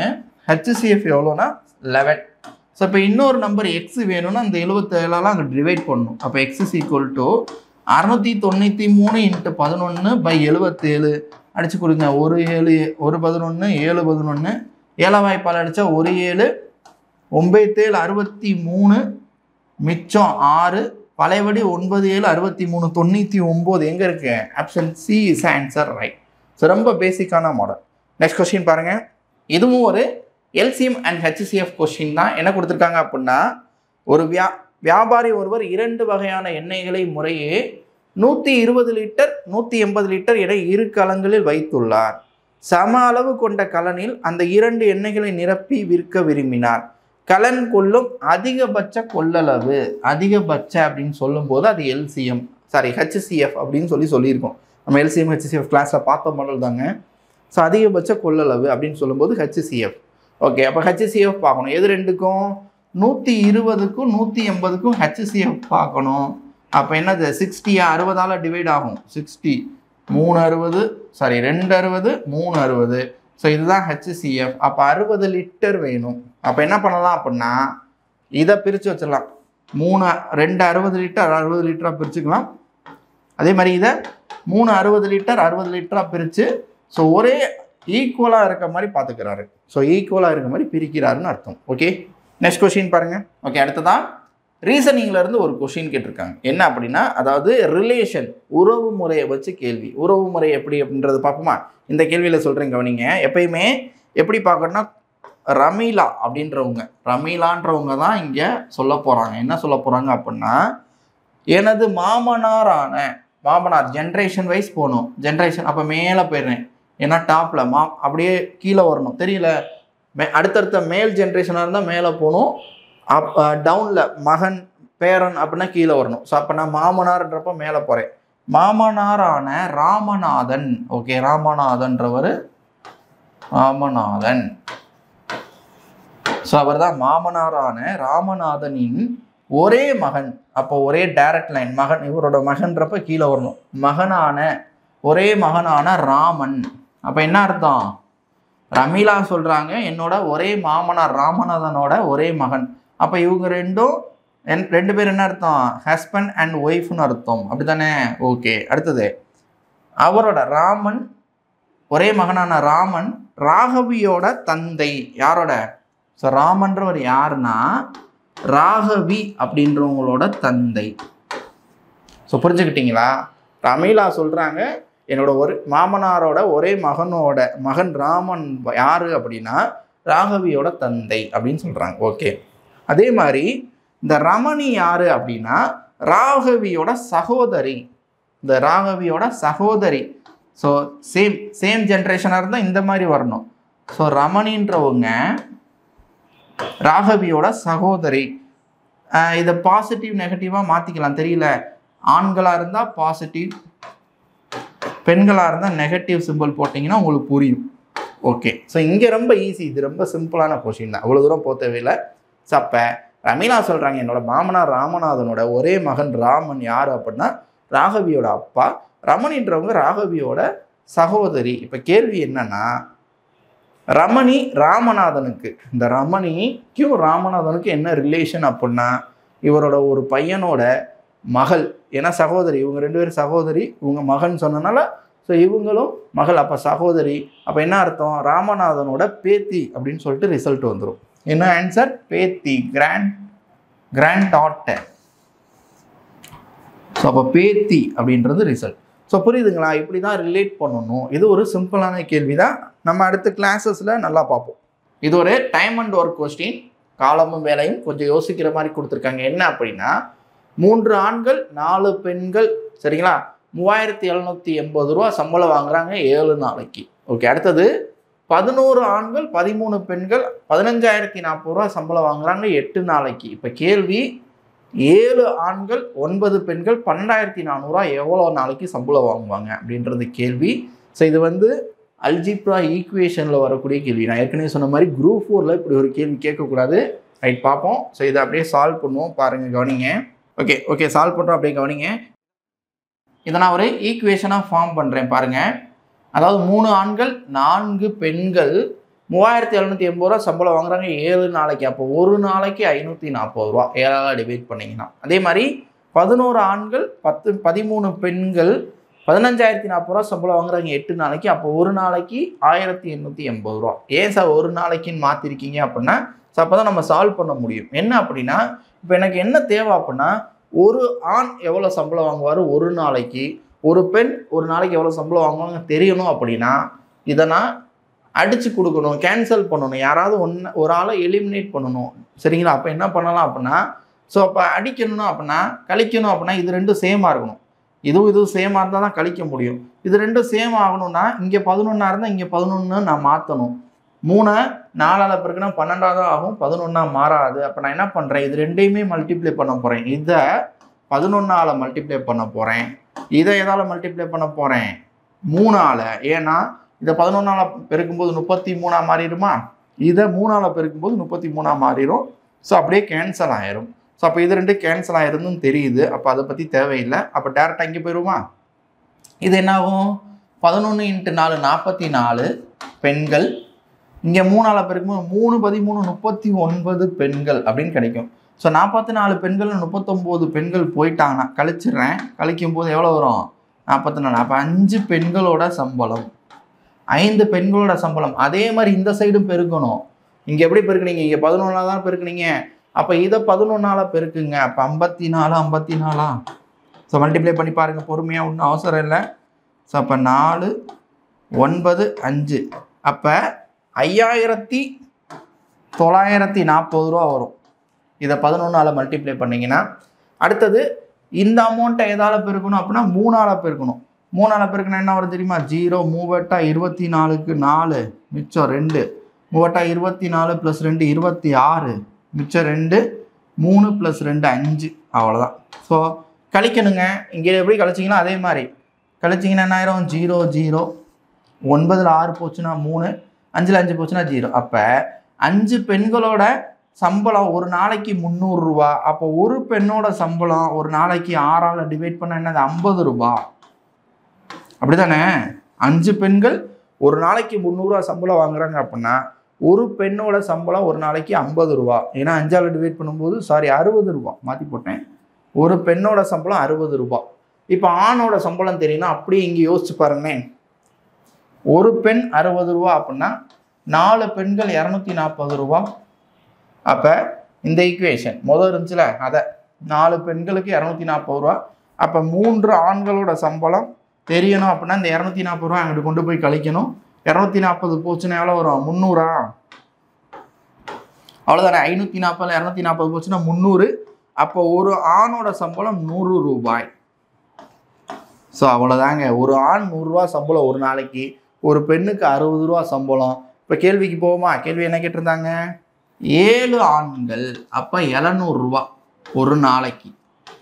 ஹெச்சிசிஎஃப் எவ்வளோனா 11. ஸோ இப்போ இன்னொரு நம்பர் எக்ஸ் வேணும்னா அந்த 77 அங்கே டிவைட் பண்ணணும். அப்போ எக்ஸ் இஸ் ஈக்குவல் டு 693 × 11/77 அடிச்சு கொடுங்க. 1 7 1 11 7 11 7 வாய்ப்பால் அடித்தா 1 7 9 7 63 மிச்சம் 6, பழையபடி 9 7 63 99 எங்கே இருக்கு? Option C is answer right. So ரொம்ப பேசிக்கான மாடல். நெக்ஸ்ட் கொஸ்டின் பாருங்க. இதுவும் ஒரு எல்சிஎம் அண்ட் ஹெச்சிஎஃப் கொஸ்டின் தான். என்ன கொடுத்துருக்காங்க அப்படின்னா, ஒரு வியாபாரி ஒருவர் 2 வகையான எண்ணெய்களை முறையே 120 லிட்டர் 180 லிட்டர் என 2 கலங்களில் வைத்துள்ளார். சம அளவு கொண்ட கலனில் அந்த 2 எண்ணெய்களை நிரப்பி விற்க விரும்பினார். கலன் கொள்ளும் அதிகபட்ச கொள்ளளவு, அதிகபட்ச அப்படின்னு சொல்லும்போது அது எல்சிஎம் ஹெச்சிஎஃப் அப்படின்னு சொல்லியிருக்கோம். நம்ம எல்சிஎம் ஹெச்சிஎஃப் கிளாஸில் பார்த்த மாடல் தாங்க. ஸோ அதிகபட்ச கொள்ளளவு அப்படின்னு சொல்லும்போது ஹெச்சிஎஃப். ஓகே, அப்போ ஹெச்சிஎஃப் பார்க்கணும். எது ரெண்டுக்கும்? 120க்கும் 180க்கும் ஹெச்சிஎஃப் பார்க்கணும். அப்போ என்னது? 60 60ஆல் டிவைட் ஆகும். 60 360 260 360. ஸோ இதுதான் ஹெச்சிஎஃப். அப்போ 60 லிட்டர் வேணும். அப்போ என்ன பண்ணலாம் அப்படின்னா, இதை பிரித்து வச்சிடலாம். 2 60 லிட்டர் 60 லிட்டராக பிரிச்சுக்கலாம். அதே மாதிரி இதை 3 60 லிட்டர் 60 லிட்டராக பிரித்து, ஸோ ஒரே ஈக்குவலாக இருக்க மாதிரி பார்த்துக்கிறாரு. ஸோ ஈக்குவலாக இருக்க மாதிரி பிரிக்கிறாருன்னு அர்த்தம். ஓகே, நெக்ஸ்ட் கொஸ்டின் பாருங்கள். ஓகே, அடுத்ததான் ரீசனிங்லேருந்து ஒரு கொஸ்டின் கேட்டிருக்காங்க. என்ன அப்படின்னா, அதாவது ரிலேஷன், உறவு முறையை வச்சு கேள்வி. உறவு முறை எப்படி அப்படின்றது பார்ப்போமா? இந்த கேள்வியில் சொல்கிறேன் கவனிங்க. எப்பயுமே எப்படி பார்க்கணும்னா, ரமீலான்றவங்க தான் இங்கே சொல்ல போகிறாங்க. என்ன சொல்ல போகிறாங்க அப்படின்னா, எனது மாமனார் ஜென்ரேஷன் வைஸ் போகணும். ஜென்ரேஷன் அப்போ மேலே போயிடுறேன். ஏன்னா டாப்பில் அப்படியே கீழே வரணும். தெரியல, அடுத்தடுத்த மேல் ஜென்ரேஷனாக இருந்தால் மேலே போகணும். டவுனில் மகன் பேரன் அப்படின்னா கீழே வரணும். ஸோ அப்போ நான் மாமனார்ன்றப்ப மேலே போகிறேன். மாமனாரான ராமநாதன். ஓகே, ராமநாதன்றவர் ராமநாதன். ஸோ அவர் தான் மாமனாரான ராமநாதனின் ஒரே மகன். அப்போ ஒரே டைரக்ட் லைன், மகன், இவரோட மகன்றப்ப கீழே வரணும். ஒரே மகனான ராமன். அப்போ என்ன அர்த்தம்? ரமீலா சொல்கிறாங்க என்னோட ஒரே மாமனார் ராமநாதனோட ஒரே மகன். அப்போ இவங்க ரெண்டு பேர் என்ன அர்த்தம்? ஹஸ்பண்ட் அண்ட் ஒய்ஃப்னு அர்த்தம். அப்படி தானே? ஓகே, அடுத்தது அவரோட ராமன், ஒரே மகனான ராமன் ராகவியோட தந்தை. யாரோட? ஸோ ராமன்றவர் யாருன்னா ராகவி அப்படின்றவங்களோட தந்தை. ஸோ புரிஞ்சுக்கிட்டீங்களா? ரமீலா சொல்கிறாங்க என்னோட ஒரு மாமனாரோட ஒரே மகன் ராமன் யாரு அப்படின்னா ராகவியோட தந்தை அப்படின்னு சொல்கிறாங்க. ஓகே, அதே மாதிரி இந்த ரமணி யாரு அப்படின்னா ராகவியோட சகோதரி. இந்த ராகவியோட சகோதரி. ஸோ சேம் ஜென்ரேஷனாக இருந்தால் இந்த மாதிரி வரணும். ஸோ ரமணின்றவங்க ராகவியோட சகோதரி. இதை பாசிட்டிவ் நெகட்டிவாக மாற்றிக்கலாம். தெரியல, ஆண்களாக இருந்தால் பாசிட்டிவ், பெண்களாக இருந்தால் நெகட்டிவ் சிம்பிள் போட்டிங்கன்னா உங்களுக்கு புரியும். ஓகே, ஸோ இங்கே ரொம்ப ஈஸி. இது ரொம்ப சிம்பிளான கொஸ்டின் தான், அவ்வளோ தூரம் போக தேவையில்லை. ஸோ அப்போ ரமீலா சொல்கிறாங்க என்னோட மாமனார் ராமநாதனோட ஒரே மகன் ராமன் யார் அப்படின்னா ராகவியோட அப்பா. ரமணின்றவங்க ராகவியோட சகோதரி. இப்போ கேள்வி என்னன்னா, ரமணி ராமநாதனுக்கு, இந்த ரமணிக்கும் ராமநாதனுக்கு என்ன ரிலேஷன் அப்படின்னா இவரோட ஒரு பையனோட மகள். ஏன்னா சகோதரி, இவங்க 2 பேரும் சகோதரி, இவங்க மகன் சொன்னனால ஸோ இவங்களும் மகள், அப்போ சகோதரி. அப்போ என்ன அர்த்தம்? ராமநாதனோட பேத்தி அப்படின்னு சொல்லிட்டு ரிசல்ட் வந்துடும். என்ன ஆன்சர்? பேத்தி, கிராண்ட் டாட்டர். ஸோ அப்போ பேத்தி அப்படின்றது ரிசல்ட். ஸோ புரியுதுங்களா? இப்படி தான் ரிலேட் பண்ணணும். இது ஒரு சிம்பிளான கேள்வி தான். நம்ம அடுத்த கிளாஸஸில் நல்லா பார்ப்போம். இது ஒரு டைம் அண்ட் ஒர்க் கொஸ்டின். காலமும் வேலையும் கொஞ்சம் யோசிக்கிற மாதிரி கொடுத்துருக்காங்க. என்ன அப்படின்னா 3 ஆண்கள் 4 பெண்கள், சரிங்களா, 3780 ரூபா சம்பளம் வாங்குறாங்க 7 நாளைக்கு. ஓகே, அடுத்தது 11 ஆண்கள் 13 பெண்கள் 15,040 ரூபா சம்பளம் வாங்குறாங்க 8 நாளைக்கு. இப்போ கேள்வி, 7 ஆண்கள் 9 பெண்கள் 12,400 ரூபா எவ்வளோ நாளைக்கு சம்பளம் வாங்குவாங்க அப்படின்றது கேள்வி. ஸோ இது அல்ஜிப்ரா ஈக்குவேஷனில் வரக்கூடிய கேள்வி. நான் ஏற்கனவே சொன்ன மாதிரி குரூப் 4ல் இப்படி ஒரு கேள்வி கேட்கக்கூடாது. ரைட், பார்ப்போம். ஸோ இதை அப்படியே சால்வ் பண்ணுவோம். பாருங்கள், கவனிங்க. ஓகே சால்வ் பண்ணுறோம், அப்படியே கவனிங்க. இதை நான் ஒரு ஈக்குவேஷனாக ஃபார்ம் பண்ணுறேன் பாருங்கள். அதாவது 3 ஆண்கள் 4 பெண்கள் 3780 ரூபா சம்பளம் வாங்குறாங்க 7 நாளைக்கு. அப்போ ஒரு நாளைக்கு 540 ரூபா 7ஆல் டிவைட் பண்ணிங்கன்னா. அதே மாதிரி 11 ஆண்கள் 13 பெண்கள் 15,040 ரூபா சம்பளம் வாங்குறாங்க 8 நாளைக்கு. அப்போ ஒரு நாளைக்கு 1880 ரூபா. ஏன் சார் ஒரு நாளைக்குன்னு மாற்றிருக்கீங்க அப்படின்னா ஸோ அப்போ தான் நம்ம சால்வ் பண்ண முடியும். என்ன அப்படின்னா, இப்போ எனக்கு என்ன தேவை அப்படின்னா, ஒரு ஆண் எவ்வளோ சம்பளம் வாங்குவார் ஒரு நாளைக்கு, ஒரு பெண் ஒரு நாளைக்கு எவ்வளோ சம்பளம் வாங்குவாங்க தெரியணும். அப்படின்னா இதை நான் அடித்து கொடுக்கணும், கேன்சல் பண்ணணும், யாராவது ஒரு ஆளை எலிமினேட் பண்ணணும். சரிங்களா? அப்போ என்ன பண்ணலாம் அப்படின்னா, ஸோ அப்போ அடிக்கணும்னா அப்படின்னா கழிக்கணும் அப்படின்னா இது ரெண்டும் சேமாக இருக்கணும். இதுவும் சேமாக இருந்தால் தான் கழிக்க முடியும். இது ரெண்டும் சேம் ஆகணும்னா இங்கே 11 இருந்தால் இங்கே 11 நான் மாற்றணும். 3 4ஆல் பெருக்குனா 12 ஆகும், 11 மாறாது. அப்போ நான் என்ன பண்ணுறேன், இது ரெண்டையுமே மல்டிப்ளை பண்ண போகிறேன். இதை 11ஆல் மல்டிப்ளை பண்ண போகிறேன், இதை எதால் மல்டிப்ளை பண்ண போகிறேன், 3ஆல். ஏன்னா இதை 11ஆல் பெருக்கும்போது 33 மாறிடுமா, இதை 3ஆல் பெருக்கும்போது 33 மாறிடும். ஸோ அப்படியே கேன்சல் ஆயிரும். ஸோ அப்போ இது ரெண்டு கேன்சல் ஆயிருந்துன்னு தெரியுது. அப்போ அதை பற்றி தேவையில்லை. அப்போ டேரெக்டாக இங்கே போயிடுமா. இது என்ன ஆகும், 11 × 4 44 பெண்கள், இங்கே 3ஆல் பெருக்கும்போது 3 13 39 பெண்கள் அப்படின்னு கிடைக்கும். ஸோ 44 பெண்கள் 39 பெண்கள் போயிட்டாங்கன்னா கழிச்சிடுறேன். கழிக்கும் போது எவ்வளோ வரும், 44. அப்போ 5 பெண்களோட சம்பளம், 5 பெண்களோட சம்பளம். அதே மாதிரி இந்த சைடும் பெருக்கணும். இங்கே எப்படி பெருக்குனீங்க, இங்கே 11ஆல் தான் பெருக்குனீங்க. அப்போ இதை 11ஆல் பெருக்குங்க. அப்போ 54 54. ஸோ மல்டிப்ளை பண்ணி பாருங்கள் பொறுமையாக, ஒன்றும் அவசரம் இல்லை. ஸோ அப்போ 4 9 5, அப்போ 5940 ரூபா வரும். இதை 11ஆல் மல்டிப்ளை பண்ணிங்கன்னா அடுத்தது இந்த அமௌண்ட்டை எதால் பெருக்கணும் அப்படின்னா 3ஆல் பெருக்கணும். 3ஆல் பெருக்கணும் என்ன வரும் தெரியுமா, 0 3 24க்கு 4 மிச்சம் 2, 3 24 + 2 26 மிச்சம் 2, 3 + 2 5. அவ்வளோதான். ஸோ கழிக்கணுங்க. இங்கே எப்படி கழிச்சிங்கன்னா அதே மாதிரி கழிச்சிங்கன்னா என்ன ஆயிரும், 0 0, 9ல் 6 போச்சுன்னா 3, 5ல் 5 போச்சுன்னா 0. அப்போ 5 பெண்களோட சம்பளம் ஒரு நாளைக்கு 300 ரூபா. அப்போ ஒரு பெண்ணோட சம்பளம் ஒரு நாளைக்கு 6ஆல் டிவைட் பண்ண என்னது 50 ரூபா. அப்படிதானே? 5 பெண்கள் ஒரு நாளைக்கு 300 ரூபா சம்பளம் வாங்குறாங்க அப்படின்னா ஒரு பெண்ணோட சம்பளம் ஒரு நாளைக்கு 50 ரூபா. ஏன்னா 5ஆல் டிவைட் பண்ணும்போது 60 ரூபா மாற்றி போட்டேன். ஒரு பெண்ணோட சம்பளம் 60 ரூபா. இப்போ ஆணோட சம்பளம் தெரியும்னா அப்படியே இங்கே யோசிச்சு பாருங்களேன். ஒரு பெண் 60 ரூபா அப்படின்னா 4 பெண்கள் 240 ரூபா. அப்போ இந்த ஈக்குவேஷன் முதல் இருந்துச்சுல, அதை 4 பெண்களுக்கு 240 ரூபா. அப்போ 3 ஆண்களோட சம்பளம் தெரியணும் அப்படின்னா இந்த 240 ரூபா அங்கிட்டு கொண்டு போய் கழிக்கணும். 240 போச்சுன்னா எவ்வளோ வரும், 300. அவ்வளோதானே, 540 240 போச்சுன்னா 300. அப்போ ஒரு ஆணோட சம்பளம் 100 ரூபாய். ஸோ அவ்வளோதாங்க, ஒரு ஆண் 100 ரூபா சம்பளம் ஒரு நாளைக்கு, ஒரு பெண்ணுக்கு 60 ரூபா சம்பளம். இப்போ கேள்விக்கு போவோமா. கேள்வி என்ன கேட்டிருந்தாங்க, 7 ஆண்கள் அப்போ 700 ரூபா ஒரு நாளைக்கு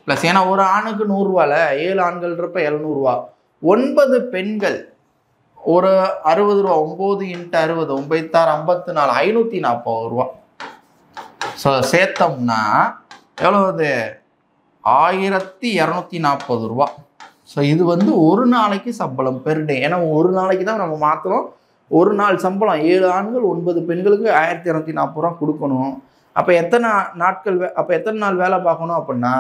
ப்ளஸ், ஏன்னா ஒரு ஆணுக்கு 100 ரூபால 7 ஆண்கள்ன்றப்ப 700 ரூபா. 9 பெண்கள் ஒரு 60 ரூபா, 9 × 60 9 54 540 ரூபா. ஸோ சேர்த்தோம்னா எவ்வளோ வருது, 1240 ரூபா. ஸோ இது வந்து ஒரு நாளைக்கு சம்பளம் பெர் டே. ஏன்னா ஒரு நாளைக்கு தான் நம்ம மாற்றுறோம். ஒரு நாள் சம்பளம் 7 ஆண்கள் 9 பெண்களுக்கு 1240 ரூபா கொடுக்கணும். அப்போ எத்தனை நாட்கள் அப்போ எத்தனை நாள் வேலை பார்க்கணும் அப்படின்னா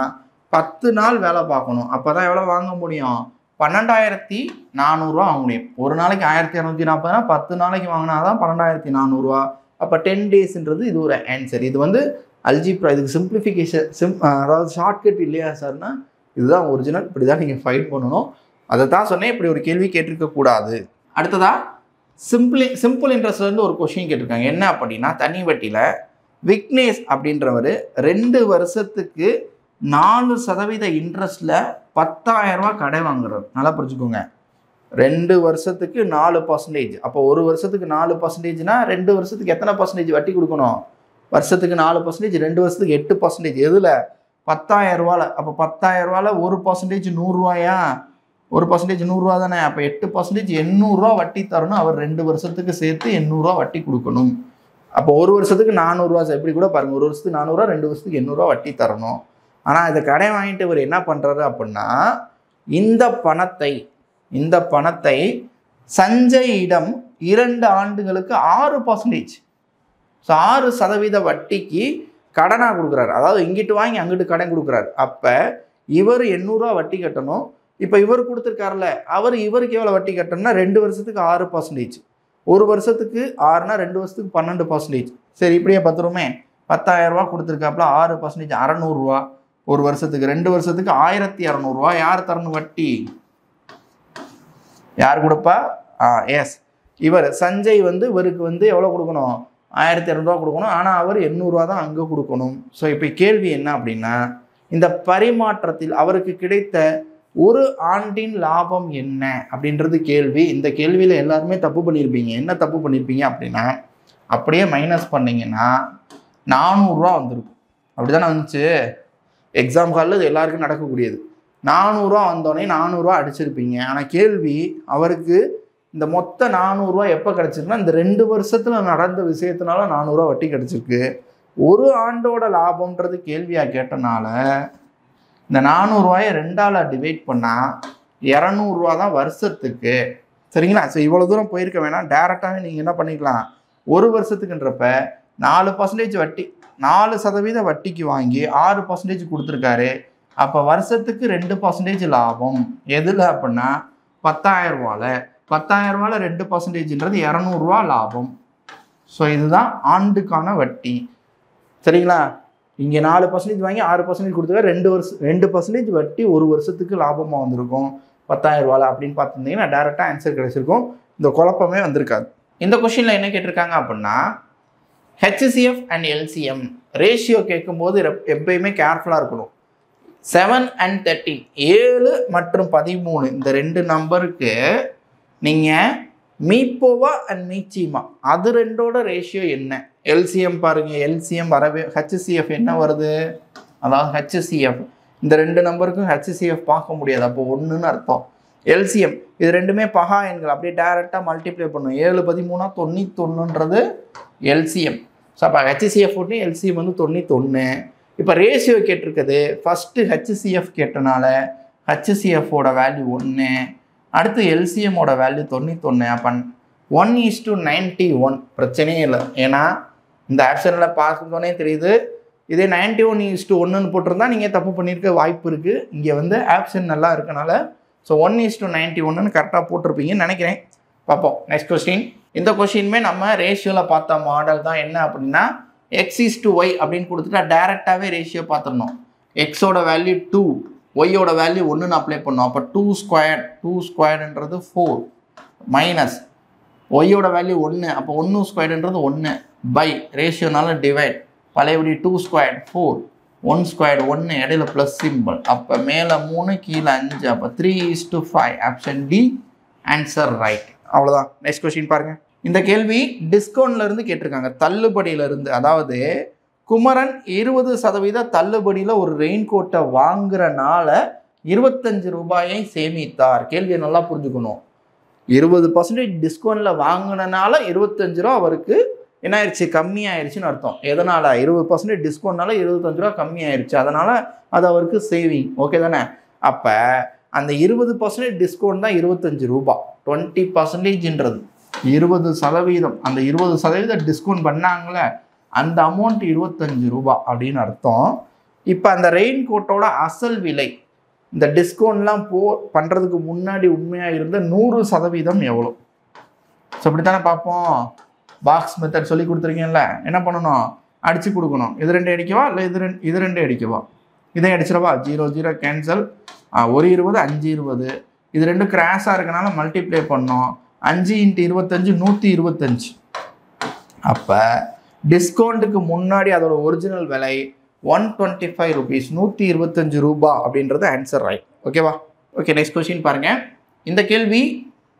10 நாள் வேலை பார்க்கணும். அப்போ தான் எவ்வளோ வாங்க முடியும், 12400 ரூபா வாங்க முடியும். ஒரு நாளைக்கு 1240னா 10 நாளைக்கு வாங்கினா தான் 12400 ரூபா. அப்போ 10 டேஸ்ன்றது இது ஒரு ஆன்சர். இது வந்து அல்ஜிப்ரா, இதுக்கு சிம்பிளிஃபிகேஷன் அதாவது ஷார்ட்கட் இல்லையா சார்னா இதுதான் ஒரிஜினல். இப்படி தான் நீங்கள் ஃபைட் பண்ணணும். அதை தான் சொன்னேன், இப்படி ஒரு கேள்வி கேட்டிருக்கக்கூடாது. அடுத்ததாக சிம்பிள் இன்ட்ரெஸ்ட்லேருந்து ஒரு கொஷின் கேட்டிருக்காங்க. என்ன அப்படின்னா, தனி வட்டியில் விக்னேஷ் அப்படின்றவர் 2 வருஷத்துக்கு 4% இன்ட்ரெஸ்ட்டில் 10,000 ரூபா கடை வாங்குறாரு. நல்லா புரிஞ்சுக்கோங்க, 2 வருஷத்துக்கு 4%. அப்போ ஒரு வருஷத்துக்கு 4%னா 2 வருஷத்துக்கு எத்தனை பர்சன்டேஜ் வட்டி கொடுக்கணும், வருஷத்துக்கு 4%, 2 வருஷத்துக்கு 8%. எதில், 10,000 ரூபாவில். அப்போ 10,000 ரூபாவில் 1% 100 ரூபாயா, 1% 100 ரூபா தானே. அப்போ 8% 800 ரூபா வட்டி தரணும். அவர் 2 வருஷத்துக்கு சேர்த்து 800 ரூபா வட்டி கொடுக்கணும். அப்போ ஒரு வருஷத்துக்கு 400 ரூபா. எப்படி கூட பாருங்கள், ஒரு வருஷத்துக்கு 400 ரூபா, 2 வருஷத்துக்கு 800 ரூபா வட்டி தரணும். ஆனால் இதை கடை வாங்கிட்டு இவர் என்ன பண்ணுறாரு அப்படின்னா, இந்த பணத்தை சஞ்சயிடம் 2 ஆண்டுகளுக்கு 6%, ஸோ 6% வட்டிக்கு கடனாக கொடுக்குறாரு. அதாவது இங்கிட்டு வாங்கி அங்கிட்டு கடன் கொடுக்குறாரு. அப்போ இவர் 800 ரூபா வட்டி கட்டணும். இப்போ இவர் கொடுத்துருக்காருல, இவருக்கு எவ்வளோ வட்டி கட்டணும்னா 2 வருஷத்துக்கு 6%, ஒரு வருஷத்துக்கு 6னா 2 வருஷத்துக்கு 12%. சரி, இப்படியே பார்த்துருமே. 10,000 ரூபா கொடுத்துருக்காப்புல 6% 600 ரூபா ஒரு வருஷத்துக்கு, 2 வருஷத்துக்கு 1200 ரூபா. யார் தரணும் வட்டி? யார் கொடுப்பா? எஸ், இவர் சஞ்சய் வந்து இவருக்கு வந்து எவ்வளோ கொடுக்கணும்? 1200 ரூபா கொடுக்கணும். ஆனால் அவர் 800 ரூபா தான் அங்கே கொடுக்கணும். ஸோ இப்போ கேள்வி என்ன அப்படின்னா, இந்த பரிமாற்றத்தில் அவருக்கு கிடைத்த ஒரு ஆண்டின் லாபம் என்ன அப்படின்றது கேள்வி. இந்த கேள்வியில் எல்லாருமே தப்பு பண்ணியிருப்பீங்க. என்ன தப்பு பண்ணியிருப்பீங்க அப்படின்னா, அப்படியே மைனஸ் பண்ணிங்கன்னா 400 ரூபா வந்துருக்கும். அப்படி தானே வந்துச்சு? எக்ஸாம் காலில் இது எல்லாருக்கும் நடக்கக்கூடியது. 400 ரூபா வந்தோடனே 400 ரூபா அடிச்சிருப்பீங்க. ஆனால் கேள்வி அவருக்கு இந்த மொத்த 400 ரூபா எப்போ கிடச்சிருக்குன்னா, இந்த 2 வருஷத்தில் நடந்த விஷயத்தினால 400 ரூபா வட்டி கிடச்சிருக்கு. ஒரு ஆண்டோட லாபம்ன்றது கேள்வியாக கேட்டனால இந்த 400 ரூபாயை 2ஆல் டிவைட் பண்ணால் 200 ரூபா தான் வருஷத்துக்கு. சரிங்களா? ஸோ இவ்வளோ தூரம் போயிருக்க வேணாம். டேரெக்டாகவே நீங்கள் என்ன பண்ணிக்கலாம், ஒரு வருஷத்துக்குன்றப்ப 4% வட்டி, 4% வட்டிக்கு வாங்கி 6% கொடுத்துருக்காரு. அப்போ வருஷத்துக்கு 2% லாபம். எதில் அப்படின்னா 10,000 ரூபாவில். 10,000 ரூபாவில் 2%ன்றது 200 ரூபா லாபம். ஸோ இதுதான் ஆண்டுக்கான வட்டி. சரிங்களா? இங்கே 4% வாங்கி 6% கொடுத்துருக்காரு. 2% வட்டி ஒரு வருஷத்துக்கு லாபமாக வந்திருக்கும் 10,000 ரூபாவில் அப்படின்னு பார்த்துருந்தீங்கன்னா டேரெக்டாக ஆன்சர் கிடைச்சிருக்கும். இந்த குழப்பமே வந்திருக்காது. இந்த கொஷினில் என்ன கேட்டிருக்காங்க அப்படின்னா, HCF அண்ட் LCM ரேஷியோ கேட்கும்போது எப்பயுமே கேர்ஃபுல்லாக இருக்கணும். 7 and 13, 7 மற்றும் 13 இந்த 2 நம்பருக்கு நீங்கள் மீப்போவா அண்ட் மீச்சிமா அது 2ஓட ரேஷியோ என்ன? எல்சிஎம் பாருங்கள், எல்சிஎம் வரவே HCF என்ன வருது? அதாவது HCF இந்த 2 நம்பருக்கும் HCF பார்க்க முடியாது. அப்போ 1ன்னு அர்த்தம். எல்சிஎம் இது ரெண்டுமே பகா எண்கள், அப்படியே டைரெக்டாக மல்டிப்ளை பண்ணும். 7 13 91ன்றது எல்சிஎம். ஸோ அப்போ HCF ஒன்று, எல்சிஎம் வந்து 91. இப்போ ரேஷியோ கேட்டிருக்குது. ஃபஸ்ட்டு HCF கேட்டனால HCFோட வேல்யூ 1, அடுத்து எல்சிஎம்மோட வேல்யூ 91. அப்போ 1:91 பிரச்சனையே இல்லை. ஏன்னா இந்த ஆப்ஷனில் பார்க்கணுன்னே தெரியுது. இதே 91:1ன்னு போட்டிருந்தா நீங்கள் தப்பு பண்ணியிருக்க வாய்ப்பு இருக்குது. இங்கே வந்து ஆப்ஷன் நல்லா இருக்கனால ஸோ 1:91ன்னு கரெக்டாக போட்டிருப்பீங்கன்னு நினைக்கிறேன். பார்ப்போம் நெக்ஸ்ட் கொஸ்டின். இந்த கொஸ்டினுமே நம்ம ரேஷியோவில் பார்த்த மாடல் தான். என்ன அப்படின்னா x:y அப்படின்னு கொடுத்துட்டா டேரெக்டாகவே ரேஷியோ பார்த்துடணும். எக்ஸோட வேல்யூ 2, ஒய்யோட வேல்யூ 1ன்னு அப்ளை பண்ணோம். அப்போ 2 ஸ்கொயர்டுன்றது 4 மைனஸ் ஒய்யோட வேல்யூ 1, அப்போ 1 ஸ்கொயர்டுன்றது 1 பை ரேஷியோனால டிவைட் பழையபடி 2 ஸ்கொயர்ட் 4, 1 ஸ்கொயர்டு 1 இடையில ப்ளஸ் சிம்பிள். அப்போ மேலே 3 கீழே 5, அப்போ 3:5. Option D answer right. அவ்வளோதான். நெக்ஸ்ட் கொஸ்டின் பாருங்கள். இந்த கேள்வி டிஸ்கவுண்ட்லேருந்து கேட்டிருக்காங்க, தள்ளுபடியிலேருந்து. அதாவது குமரன் 20% தள்ளுபடியில் ஒரு ரெயின் கோட்டை வாங்குறனால 25 ரூபாயை சேமித்தார். கேள்வியை நல்லா புரிஞ்சுக்கணும். 20% டிஸ்கவுண்ட்டில் வாங்கினால 25 ரூபா அவருக்கு என்ன ஆயிடுச்சு, கம்மியாயிருச்சுன்னு அர்த்தம். எதனால்? 20% டிஸ்கவுண்ட்னால 25 ரூபா கம்மியாயிருச்சு, அதனால் அது அவருக்கு சேவிங். ஓகே தானே? அப்போ அந்த 20% டிஸ்கவுண்ட் தான் 25 ரூபா. 20%ன்றது 20%. அந்த 20% டிஸ்கவுண்ட் பண்ணாங்களே அந்த அமௌண்ட் 25 ரூபா அப்படின்னு அர்த்தம். இப்போ அந்த ரெயின் கோட்டோட அசல் விலை இந்த டிஸ்கவுண்ட்லாம் பண்ணுறதுக்கு முன்னாடி உண்மையாக இருந்த 100% எவ்வளோ? ஸோ அப்படித்தானே பார்ப்போம். பாக்ஸ் மெத்தட் சொல்லி கொடுத்துருக்கீங்கல்ல, என்ன பண்ணணும்? அடித்து கொடுக்கணும். இது 2 அடிக்கவா இல்லை இது 2 அடிக்கவா? இதை அடிச்சிடவா? 0 0 கேன்சல். 1 20 5 20. இது 2 கிராஸாக இருக்கனால மல்டிப்ளை பண்ணோம். 5 × 25 125. அப்போ டிஸ்கவுண்ட்டுக்கு முன்னாடி அதோட ஒரிஜினல் விலை 125 ருபீஸ், 125 ரூபா அப்படின்றது ஆன்சர் ரைட். ஓகேவா? ஓகே நெக்ஸ்ட் கொஸ்டின் பாருங்கள். இந்த கேள்வி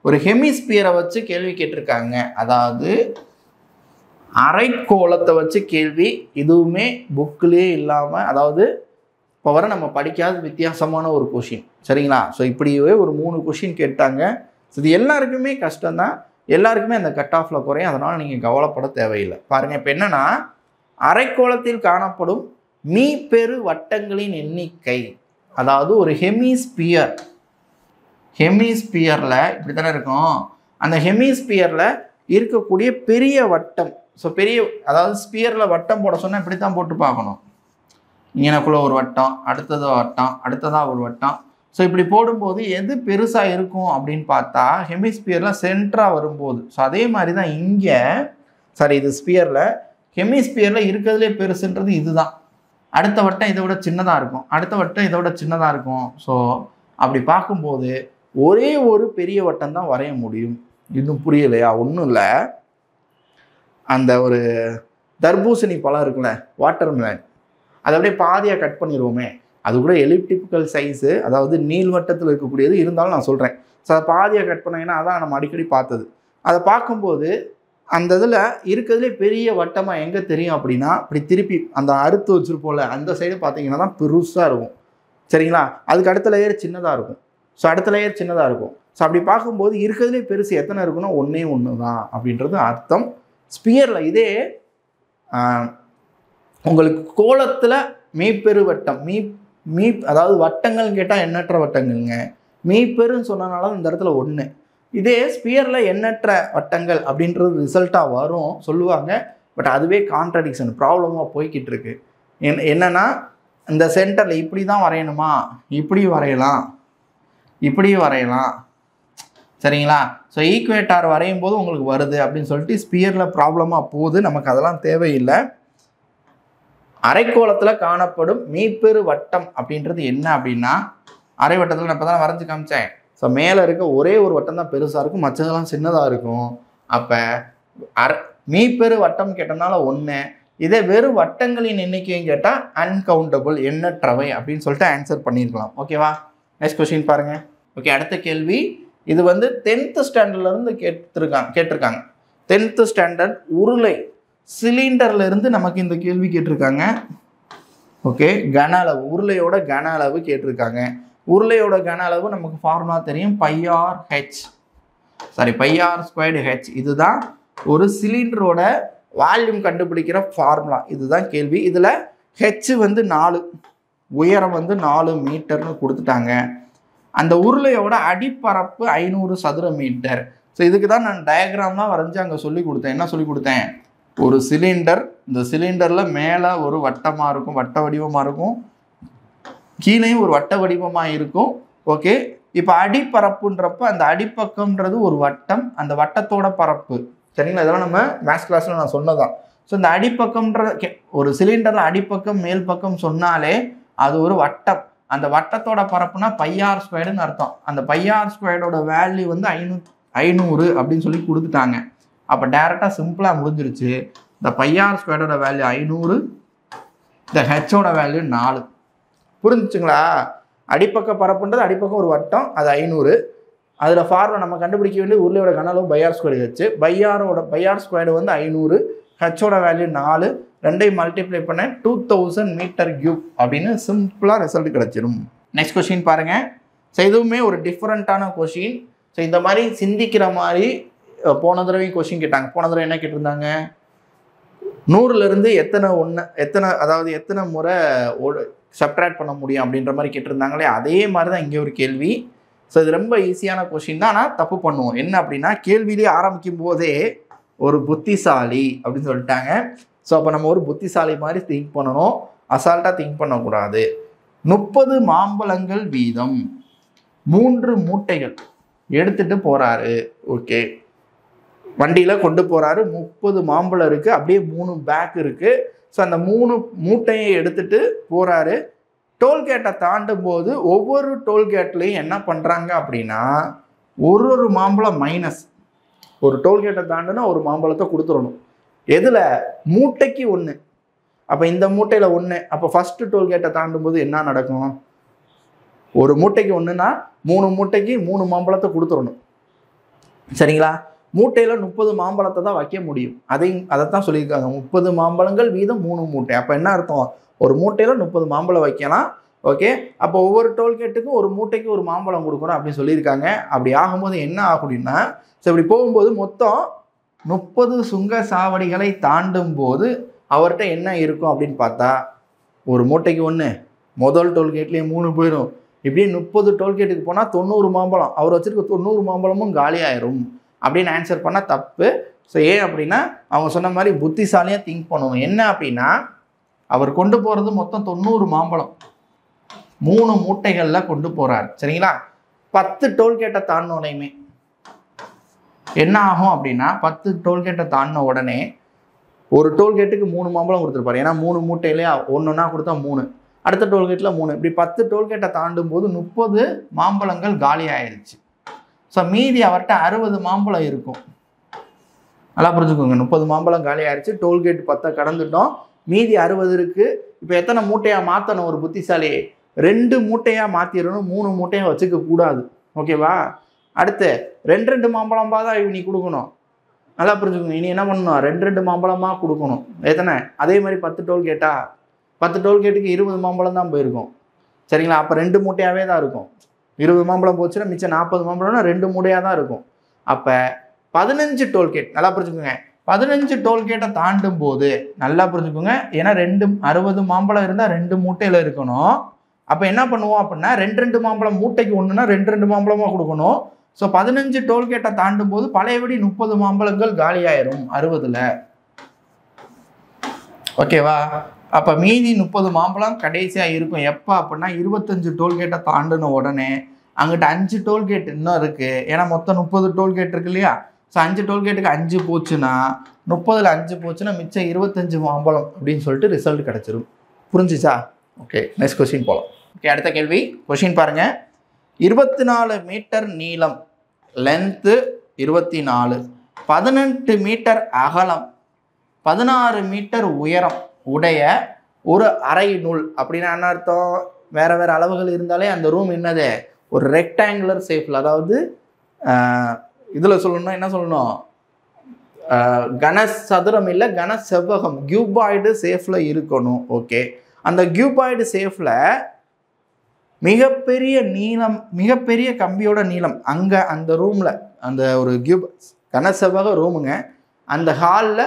ஒரு ஹெமிஸ்பியரை வச்சு கேள்வி கேட்டிருக்காங்க. அதாவது அரைக்கோளத்தை வச்சு கேள்வி. இதுவுமே புக்கிலே இல்லாமல், அதாவது இப்போ வர நம்ம படிக்காத வித்தியாசமான ஒரு கொஷின். சரிங்களா? ஸோ இப்படியே ஒரு 3 கொஷின் கேட்டாங்க. ஸோ இது எல்லாருக்குமே கஷ்டம்தான், எல்லாருக்குமே அந்த கட் ஆஃபில் குறையும். அதனால் நீங்கள் கவலைப்பட தேவையில்லை. பாருங்கள், இப்போ என்னென்னா அரைக்கோளத்தில் காணப்படும் மீப்பெரு வட்டங்களின் எண்ணிக்கை. அதாவது ஒரு ஹெமிஸ்பியரில் இப்படி தானே இருக்கும். அந்த ஹெமிஸ்பியரில் இருக்கக்கூடிய பெரிய வட்டம். ஸோ பெரிய, அதாவது ஸ்பியரில் வட்டம் போட சொன்னால் இப்படி தான் போட்டு பார்க்கணும். இங்கனக்குள்ளே ஒரு வட்டம், அடுத்தது வட்டம், அடுத்ததாக ஒரு வட்டம். ஸோ இப்படி போடும்போது எது பெருசாக இருக்கும் அப்படின்னு பார்த்தா ஹெமிஸ்பியரில் சென்டராக வரும்போது. ஸோ அதே மாதிரி தான் இங்கே, சாரி இது ஸ்பியரில், ஹெமிஸ்பியரில் இருக்கிறதுலே பெருசுன்றது இதுதான். அடுத்த வட்டம் இதை விட சின்னதாக இருக்கும், அடுத்த வட்டம் இதை விட சின்னதாக இருக்கும். ஸோ அப்படி பார்க்கும்போது ஒரே ஒரு பெரிய வட்டம் தான் வரைய முடியும். இன்னும் புரியலையா? ஒன்றும் இல்லை, அந்த ஒரு தர்பூசணி பழம் இருக்குல்ல, வாட்டர்மெலன், அதை அப்படியே பாதியாக கட் பண்ணிடுவோமே, அது கூட எலிப்டிபிக்கல் சைஸு, அதாவது நீள்வட்டத்தில் இருக்கக்கூடியது, இருந்தாலும் நான் சொல்கிறேன். ஸோ அதை பாதியாக கட் பண்ணீங்கன்னா அதான் நம்ம அடிக்கடி பார்த்தது. அதை பார்க்கும்போது அந்த இதில் இருக்கிறதுலே பெரிய வட்டமாக எங்கே தெரியும் அப்படின்னா, இப்படி திருப்பி அந்த அறுத்து வச்சுருப்போம்ல, அந்த சைடு பார்த்தீங்கன்னா தான் பெருசாக இருக்கும். சரிங்களா? அதுக்கு அடுத்த லேயர் சின்னதாக இருக்கும். ஸோ அடுத்த லேயர் சின்னதாக இருக்கும். ஸோ அப்படி பார்க்கும்போது இருக்கிறதுலே பெருசு எத்தனை இருக்குன்னா ஒன்றே ஒன்று தான் அப்படின்றது அர்த்தம். ஸ்பியரில் இதே உங்களுக்கு கோலத்தில் மீப்பெரு வட்டம், அதாவது வட்டங்கள்னு கேட்டால் எண்ணற்ற வட்டங்கள்ங்க. மீப்பெருன்னு சொன்னனால இந்த இடத்துல ஒன்று. இதே ஸ்பியரில் எண்ணற்ற வட்டங்கள் அப்படின்றது ரிசல்ட்டாக வரும் சொல்லுவாங்க. பட் அதுவே கான்ட்ரடிக்ஷன் ப்ராப்ளமாக போய்கிட்டு இருக்கு. என்னன்னா இந்த சென்டரில் இப்படி தான் வரையணுமா, இப்படி வரையலாம், இப்படி வரையலாம். சரிங்களா? ஸோ ஈக்குவேட்டார் வரையும் போது உங்களுக்கு வருது அப்படின்னு சொல்லிட்டு ஸ்பியரில் ப்ராப்ளமாக போகுது. நமக்கு அதெல்லாம் தேவையில்லை. அரைக்கோளத்தில் காணப்படும் மீப்பெரு வட்டம் அப்படின்றது என்ன அப்படின்னா, அரை வட்டத்தில் நான் இப்போ தான் வரைஞ்சி காமிச்சேன். ஸோ மேலே இருக்க ஒரே ஒரு வட்டம் தான் பெருசாக இருக்கும், மற்றதெல்லாம் சின்னதாக இருக்கும். அப்போ மீப்பெரு வட்டம் கேட்டனால ஒன்று. இதே வெறும் வட்டங்களின் எண்ணிக்கையும் கேட்டால் அன்கவுண்டபிள், எண்ணற்றவை அப்படின்னு சொல்லிட்டு ஆன்சர் பண்ணியிருக்கலாம். ஓகேவா? நெக்ஸ்ட் கொஸ்டின் பாருங்கள். ஓகே, அடுத்த கேள்வி. இது வந்து 10th ஸ்டாண்டர்ட்லேருந்து கேட்டிருக்காங்க. 10th ஸ்டாண்டர்ட் உருளை சிலிண்டர்லேருந்து நமக்கு இந்த கேள்வி கேட்டிருக்காங்க. ஓகே, கன அளவு, உருளையோட கன அளவு கேட்டிருக்காங்க. உருளையோட கன அளவு நமக்கு ஃபார்முலா தெரியும், πr²h. இதுதான் ஒரு சிலிண்டரோட வால்யூம் கண்டுபிடிக்கிற ஃபார்முலா. இதுதான் கேள்வி. இதில் ஹெச் வந்து 4, உயரம் வந்து 4 மீட்டர்னு கொடுத்துட்டாங்க. அந்த உருளையோட அடிப்பரப்பு 500 சதுர மீட்டர். ஸோ இதுக்கு தான் நான் டயக்ராம்லாம் வரைஞ்சி அங்கே சொல்லி கொடுத்தேன். என்ன சொல்லி கொடுத்தேன்? ஒரு சிலிண்டர், இந்த சிலிண்டரில் மேலே ஒரு வட்டமாக இருக்கும், வட்ட வடிவமாக இருக்கும், கீழேயும் ஒரு வட்ட வடிவமாக இருக்கும். ஓகே, இப்போ அடிப்பரப்புன்றப்ப அந்த அடிப்பக்கம்ன்றது ஒரு வட்டம், அந்த வட்டத்தோட பரப்பு. சரிங்களா? இதெல்லாம் நம்ம மேத்ஸ் கிளாஸில் நான் சொன்னதான். ஸோ இந்த அடிப்பக்கம்ன்ற ஒரு சிலிண்டரில் அடிப்பக்கம் மேல் பக்கம் சொன்னாலே அது ஒரு வட்டம். அந்த வட்டத்தோட பரப்புனா πr² அர்த்தம். அந்த πr² வேல்யூ வந்து 500 அப்படின்னு சொல்லி கொடுத்துட்டாங்க. அப்போ டேரெக்டாக சிம்பிளாக முடிஞ்சிருச்சு. இந்த πr² வேல்யூ 500, இந்த ஹெச்சோட வேல்யூ 4. புரிஞ்சுச்சுங்களா? அடிப்பக்க பரப்புன்றது அடிப்பக்கம் ஒரு வட்டம், அது 500. அதில் ஃபார்முலா நம்ம கண்டுபிடிக்க வேண்டிய உருளையோட கன அளவு πr²h. πr² வந்து 500, ஹெச்சோட வேல்யூ 4, ரெண்டையும் மல்டிப்ளை பண்ண 2000 மீட்டர் கியூப் அப்படின்னு சிம்பிளாக ரிசல்ட் கிடச்சிடும். நெக்ஸ்ட் கொஸ்டின் பாருங்கள். ஸோ இதுவுமே ஒரு டிஃப்ரெண்ட்டான கொஷின். ஸோ இந்த மாதிரி சிந்திக்கிற மாதிரி போன தடவை கொஷின் கேட்டாங்க. போன தடவை என்ன கேட்டிருந்தாங்க? 100லேருந்து எத்தனை முறை சப்ட்ராக்ட் பண்ண முடியும் அப்படின்ற மாதிரி கேட்டிருந்தாங்களே, அதே மாதிரி தான் இங்கே ஒரு கேள்வி. ஸோ இது ரொம்ப ஈஸியான கொஷின் தான், ஆனால் தப்பு பண்ணுவோம். என்ன அப்படின்னா, கேள்வியிலே ஆரம்பிக்கும் போதே ஒரு புத்திசாலி அப்படின்னு சொல்லிட்டாங்க. ஸோ அப்போ நம்ம ஒரு புத்திசாலி மாதிரி திங்க் பண்ணணும், அசால்ட்டாக திங்க் பண்ணக்கூடாது. 30 மாம்பழங்கள் வீதம் 3 மூட்டைகள் எடுத்துகிட்டு போகிறாரு. ஓகே, வண்டியில் கொண்டு போகிறாரு. 30 மாம்பழம் இருக்குது, அப்படியே 3 பேக் இருக்குது. ஸோ அந்த 3 மூட்டையை எடுத்துகிட்டு போகிறாரு. டோல்கேட்டை தாண்டும் போது ஒவ்வொரு டோல்கேட்லேயும் என்ன பண்ணுறாங்க அப்படின்னா, ஒரு மாம்பழம் மைனஸ். ஒரு டோல்கேட்டை தாண்டுனா ஒரு மாம்பழத்தை கொடுத்துடணும். எதில்? மூட்டைக்கு 1. அப்போ இந்த மூட்டையில் 1. அப்போ ஃபஸ்ட்டு டோல்கேட்டை தாண்டும் போது என்ன நடக்கும்? ஒரு மூட்டைக்கு 1னா 3 மூட்டைக்கு 3 மாம்பழத்தை கொடுத்துடணும். சரிங்களா? மூட்டையில் 30 மாம்பழத்தை தான் வைக்க முடியும். அதைத்தான் சொல்லியிருக்காங்க, 30 மாம்பழங்கள் வீதம் 3 மூட்டை. அப்போ என்ன அர்த்தம்? ஒரு மூட்டையில் 30 மாம்பழம் வைக்கலாம். ஓகே, அப்போ ஒவ்வொரு டோல்கேட்டுக்கும் ஒரு மூட்டைக்கு ஒரு மாம்பழம் கொடுக்கணும் அப்படின்னு சொல்லியிருக்காங்க. அப்படி ஆகும்போது என்ன ஆகும் அப்படின்னா, ஸோ இப்படி போகும்போது மொத்தம் 30 சுங்க சாவடிகளை தாண்டும் போது அவர்கிட்ட என்ன இருக்கும் அப்படின்னு பார்த்தா, ஒரு மூட்டைக்கு 1, முதல் டோல்கேட்லேயே 3 போயிடும். இப்படியே 30 டோல்கேட்டுக்கு போனால் 90 மாம்பழம், அவர் வச்சுருக்க 90 மாம்பழமும் காலியாயிரும் அப்படின்னு ஆன்சர் பண்ணால் தப்பு. ஸோ ஏன் அப்படின்னா, அவங்க சொன்ன மாதிரி புத்திசாலியாக திங்க் பண்ணணும். என்ன அப்படின்னா, அவர் கொண்டு போகிறது மொத்தம் 90 மாம்பழம் 3 மூட்டைகளில் கொண்டு போகிறார். சரிங்களா? 10 டோல்கேட்டை தாண்டினோடையுமே என்ன ஆகும் அப்படின்னா, 10 டோல்கேட்டை தாண்டின உடனே ஒரு டோல்கேட்டுக்கு 3 மாம்பழம் கொடுத்துருப்பாரு. ஏன்னா 3 மூட்டையிலையா ஒன்றுன்னா கொடுத்தா 3, அடுத்த டோல்கேட்டில் 3, இப்படி 10 டோல்கேட்டை தாண்டும் போது 30 மாம்பழங்கள் காலி ஆயிடுச்சு. ஸோ மீதி அவர்கிட்ட 60 மாம்பழம் இருக்கும். நல்லா புரிஞ்சுக்கோங்க, 30 மாம்பழம் காலி ஆயிடுச்சு, டோல்கேட் 10 கடந்துட்டோம், மீதி 60 இருக்குது. இப்போ எத்தனை மூட்டையாக மாற்றணும்? ஒரு புத்திசாலி 2 மூட்டையாக மாற்றிடணும், 3 மூட்டையாக வச்சுக்க கூடாது. ஓகேவா? அடுத்து 2 மாம்பழமாக தான் நீ கொடுக்கணும். நல்லா புரிஞ்சுக்கோங்க, இனி என்ன பண்ணணும்? 2 மாம்பழமாக கொடுக்கணும். எத்தனை? அதே மாதிரி 10 டோல்கேட்டா? 10 டோல்கேட்டுக்கு 20 மாம்பழம் தான் போயிருக்கும். சரிங்களா? அப்போ 2 மூட்டையாகவே தான் இருக்கும். 20 மாம்பழம் போச்சுன்னா மிச்சம் 40 மாம்பழம்னா 2 மூட்டையாக தான் இருக்கும். அப்போ 15 டோல்கேட், நல்லா புரிஞ்சுக்கோங்க, 15 டோல்கேட்டை தாண்டும் போது நல்லா புரிஞ்சுக்கோங்க, ஏன்னா 60 மாம்பழம் இருந்தால் 2 மூட்டையில் இருக்கணும். அப்போ என்ன பண்ணுவோம் அப்படின்னா 2 மாம்பழம், மூட்டைக்கு ஒன்றுனா 2 மாம்பழமாக கொடுக்கணும். ஸோ 15 டோல்கேட்டை தாண்டும் போது பழையபடி 30 மாம்பழங்கள் காலியாயிரும் 60ல். ஓகேவா? அப்போ மீதி 30 மாம்பழம் கடைசியாக இருக்கும். எப்போ அப்படின்னா 25 டோல்கேட்டை தாண்டின உடனே. அங்கிட்ட 5 டோல்கேட் இன்னும் இருக்குது, ஏன்னா மொத்தம் 30 டோல்கேட் இருக்கு இல்லையா? ஸோ 5 டோல்கேட்டுக்கு 5 போச்சுன்னா 30ல் 5 போச்சுன்னா மிச்சம் 25 மாம்பழம் அப்படின்னு சொல்லிட்டு ரிசல்ட் கிடச்சிரும். புரிஞ்சிச்சா? ஓகே, நெக்ஸ்ட் கொஸ்டின் போகலாம். ஓகே, அடுத்த கேள்வி. கொஸ்டின் பாருங்கள். 24 மீட்டர் நீளம், லென்த்து 24, 18 மீட்டர் அகலம், 16 மீட்டர் உயரம் உடைய ஒரு அறை நூல். அப்படின்னா என்ன அர்த்தம்? வேறு வேறு அளவுகள் இருந்தாலே அந்த ரூம் என்னது? ஒரு ரெக்டாங்குலர் ஷேப்பில், அதாவது இதில் சொல்லணும்னா என்ன சொல்லணும்? கனசதுரம் இல்லை, கன செவ்வகம், கியூபாய்டு ஷேப்பில் இருக்கணும். ஓகே, அந்த கியூபாய்டு ஷேப்பில் மிகப்பெரிய நீளம், மிகப்பெரிய கம்பியோட நீளம் அங்கே அந்த ரூமில், அந்த ஒரு கனசெவ்வக ரூமுங்க, அந்த ஹாலில்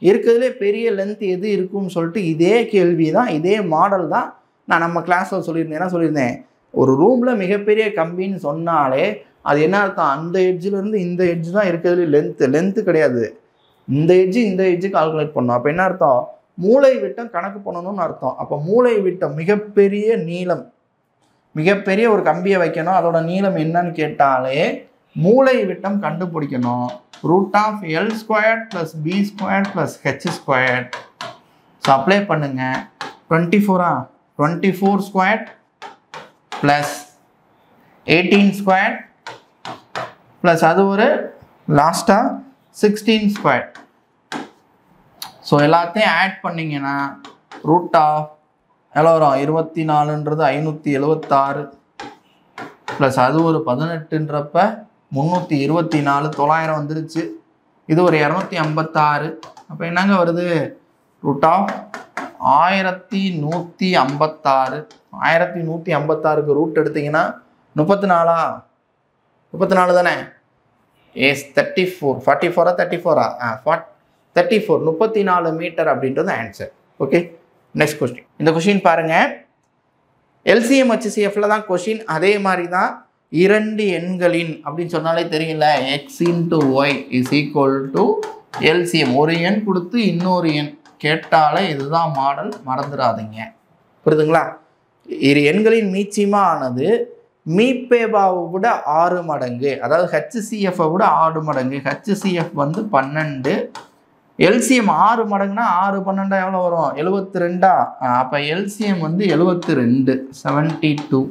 இருக்கிறதுலே பெரிய லென்த் எது இருக்குன்னு சொல்லிட்டு இதே கேள்வி தான், இதே மாடல் தான் நான் நம்ம கிளாஸில் சொல்லியிருந்தேன். என்ன சொல்லியிருந்தேன்? ஒரு ரூமில் மிகப்பெரிய கம்பின்னு சொன்னாலே அது என்ன அர்த்தம்? அந்த எட்ஜிலேருந்து இந்த எட்ஜ் தான் இருக்கிறதுலே லென்த்து கிடையாது, இந்த எட்ஜு கால்குலேட் பண்ணணும். அப்போ என்ன அர்த்தம்? மூளை விட்டம் கணக்கு பண்ணணும்னு அர்த்தம். அப்போ மூளை விட்டம் மிகப்பெரிய நீளம், மிகப்பெரிய ஒரு கம்பியை வைக்கணும், அதோட நீளம் என்னன்னு கேட்டாலே மூளை விட்டம் கண்டுபிடிக்கணும். √L² + B² + H². So apply பண்ணுங்க. 24 24² + 18² ப்ளஸ் அது ஒரு லாஸ்ட்டாக 16². ஸோ எல்லாத்தையும் ஆட் பண்ணிங்கன்னா எவ்வளோ வரும்? 24ன்றது 576 ப்ளஸ் அது ஒரு 18ன்றப்ப 324, 900 வந்துருச்சு. இது ஒரு 256. அப்போ என்னங்க வருது? √1156. 1156க்கு ரூட் எடுத்திங்கன்னா 34 தானே? எஸ், 34 44 34 34 மீட்டர் அப்படின்றது ஆன்சர். Okay, next question. இந்த கொஸ்டின் பாருங்க, எல்சிஎம் HCFல தான் கொஸ்டின். அதே மாதிரி தான் 2 எண்களின் அப்படின்னு சொன்னாலே தெரியல, x × y = LCM. ஒரு எண் கொடுத்து இன்னொரு எண் கேட்டாலே இதுதான் மாடல், மறந்துடாதீங்க. புரியுதுங்களா? இரு எண்களின் மீச்சிமா ஆனது மீப்பேபாவை விட 6 மடங்கு, அதாவது HCF விட 6 மடங்கு. HCF வந்து 12, எல்சிஎம் 6 மடங்குனா 6 12 எவ்வளோ வரும்? 72. அப்போ எல்சிஎம் வந்து 72, 72.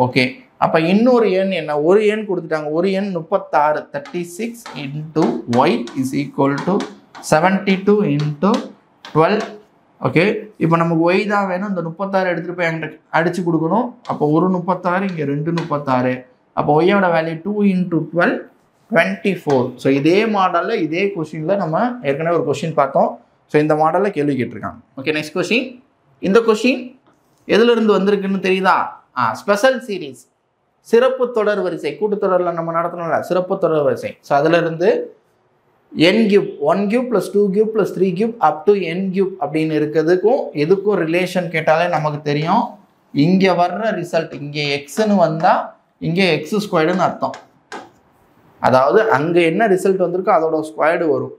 ஓகே, அப்போ இன்னொரு எண் என்ன? ஒரு எண் கொடுத்துட்டாங்க, ஒரு எண் 36, 36 × y = 72 × 12. ஓகே, இப்போ நமக்கு y தான் வேணும். இந்த 36 எடுத்துகிட்டு போய் என்கிட்ட அடித்து கொடுக்கணும். அப்போ ஒரு 36, இங்கே 2 36. அப்போ ஒய்யோட வேல்யூ 2 × 12 24. ஸோ இதே மாடலில் இதே கொஸ்டினில் நம்ம ஏற்கனவே ஒரு கொஸ்டின் பார்த்தோம். ஸோ இந்த மாடலில் கேள்வி கேட்டிருக்காங்க. Okay, next question. இந்த கொஸ்டின் எதுலேருந்து வந்திருக்குன்னு தெரியுதா? ஸ்பெஷல் சீரீஸ், சிறப்பு தொடர் வரிசை. கூட்டுத்தொடரில் நம்ம நடத்தணும்ல, சிறப்பு தொடர் வரிசை. ஸோ அதிலிருந்து n³ 1³ + 2³ + 3³ up to n³ அப்படின்னு இருக்கிறதுக்கும் எதுக்கும் ரிலேஷன் கேட்டாலே நமக்கு தெரியும். இங்கே வர்ற ரிசல்ட், இங்கே எக்ஸ்ன்னு வந்தால் இங்கே x² அர்த்தம். அதாவது அங்கே என்ன ரிசல்ட் வந்திருக்கோ அதோட ஸ்கொயர்டு வரும்.